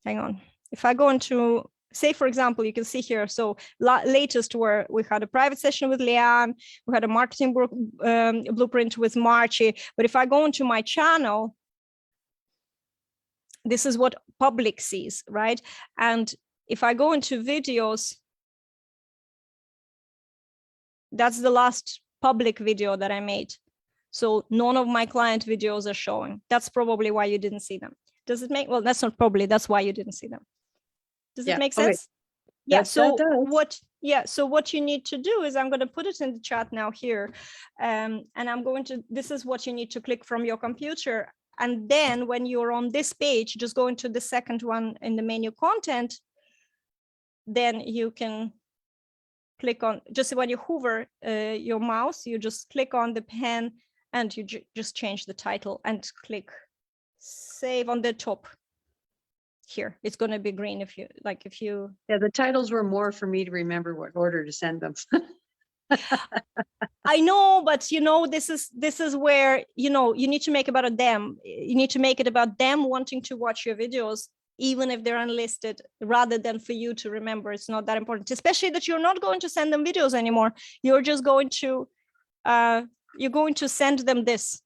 Speaker 1: hang on, if I go into, say, for example, you can see here, so latest where we had a private session with Leanne, we had a marketing blueprint with Marchie. But if I go into my channel, this is what public sees, right? And if I go into videos, that's the last public video that I made. So none of my client videos are showing. That's probably why you didn't see them. Does it make, well, that's not probably, that's why you didn't see them. Does it make sense? Okay. Yeah, so what you need to do is, I'm going to put it in the chat now here. And I'm going to, this is what you need to click from your computer. And then when you're on this page, just go into the second one in the menu content. Then you can click on, just when you hover your mouse, you just click on the pen and you just change the title and click save on the top. Here, it's going to be green if you like, if you.
Speaker 7: Yeah, the titles were more for me to remember what order to send them.
Speaker 1: I know, but you know, this is where, you know, you need to make it about them. You need to make it about them wanting to watch your videos, even if they're unlisted, rather than for you to remember. It's not that important, especially that you're not going to send them videos anymore. You're just going to, you're going to send them this.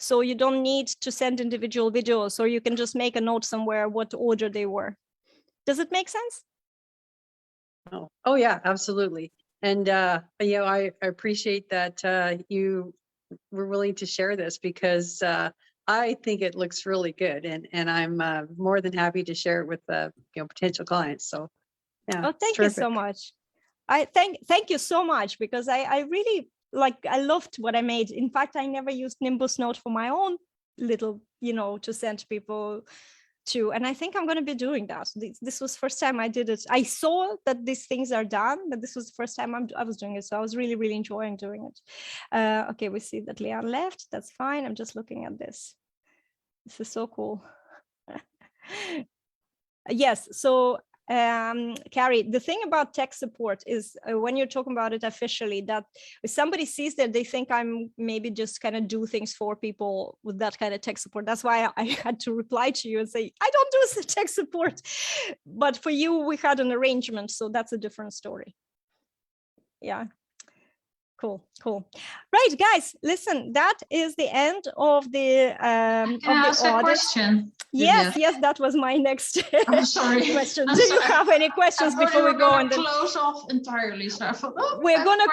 Speaker 1: So you don't need to send individual videos, or you can just make a note somewhere what order they were. Does it make sense?
Speaker 7: Oh yeah, absolutely. And you know, I appreciate that you were willing to share this, because I think it looks really good, and I'm more than happy to share it with you know, potential clients. So yeah.
Speaker 1: Oh, thank you so much. I thank you so much, because I really I loved what I made. In fact, I never used Nimbus Note for my own little, you know, to send people too. And I think I'm going to be doing that. This was first time I did it. I saw that these things are done, but this was the first time I was doing it. So I was really, really enjoying doing it. Okay, we see that Leanne left. That's fine. I'm just looking at this. This is so cool. Yes, so Carrie, the thing about tech support is when you're talking about it officially, that if somebody sees that, they think I'm maybe just kind of do things for people with that kind of tech support. That's why I had to reply to you and say, I don't do tech support. But for you, we had an arrangement, so that's a different story. Yeah. Cool. Right, guys, listen, that is the end of the
Speaker 2: Can I ask a
Speaker 1: audit.
Speaker 2: question?
Speaker 1: Yes, that was my next
Speaker 2: I'm sorry.
Speaker 1: question.
Speaker 2: I'm
Speaker 1: Do you
Speaker 2: sorry.
Speaker 1: have any questions before we go? And then
Speaker 2: close off entirely. So I thought, oh,
Speaker 1: we're gonna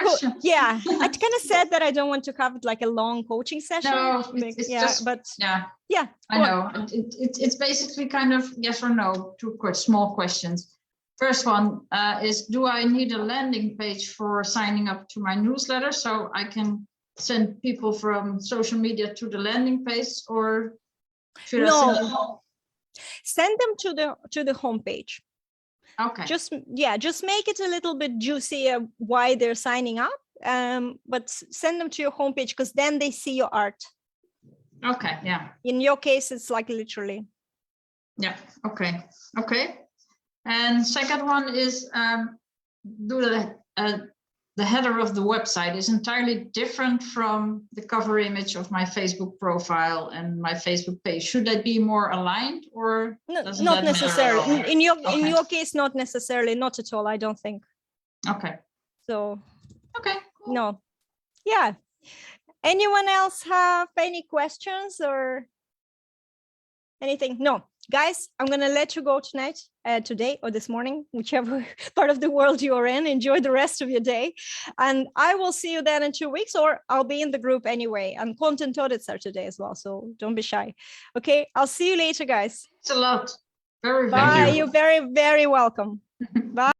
Speaker 2: yeah.
Speaker 1: I kind of said that I don't want to have it like a long coaching session.
Speaker 2: No, it's just,
Speaker 1: but
Speaker 2: yeah, I know. It's basically kind of yes or no, two small questions. First one is, do I need a landing page for signing up to my newsletter so I can send people from social media to the landing page, or should I
Speaker 1: send them to the homepage?
Speaker 2: Okay.
Speaker 1: Just make it a little bit juicier why they're signing up, but send them to your homepage because then they see your art.
Speaker 2: Okay, yeah.
Speaker 1: In your case, it's like literally.
Speaker 2: Yeah, okay. And second one is, the header of the website is entirely different from the cover image of my Facebook profile and my Facebook page. Should they be more aligned, or
Speaker 1: not necessarily? In your case, not necessarily, not at all. I don't think.
Speaker 2: Okay.
Speaker 1: So.
Speaker 2: Okay. Cool.
Speaker 1: No. Yeah. Anyone else have any questions or anything? No. Guys, I'm going to let you go tonight, today or this morning, whichever part of the world you are in. Enjoy the rest of your day. And I will see you then in 2 weeks, or I'll be in the group anyway. And content audits are today as well, so don't be shy. Okay, I'll see you later, guys.
Speaker 2: It's a lot. Very,
Speaker 1: Bye.
Speaker 5: Thank you.
Speaker 1: You're very, very welcome. Bye.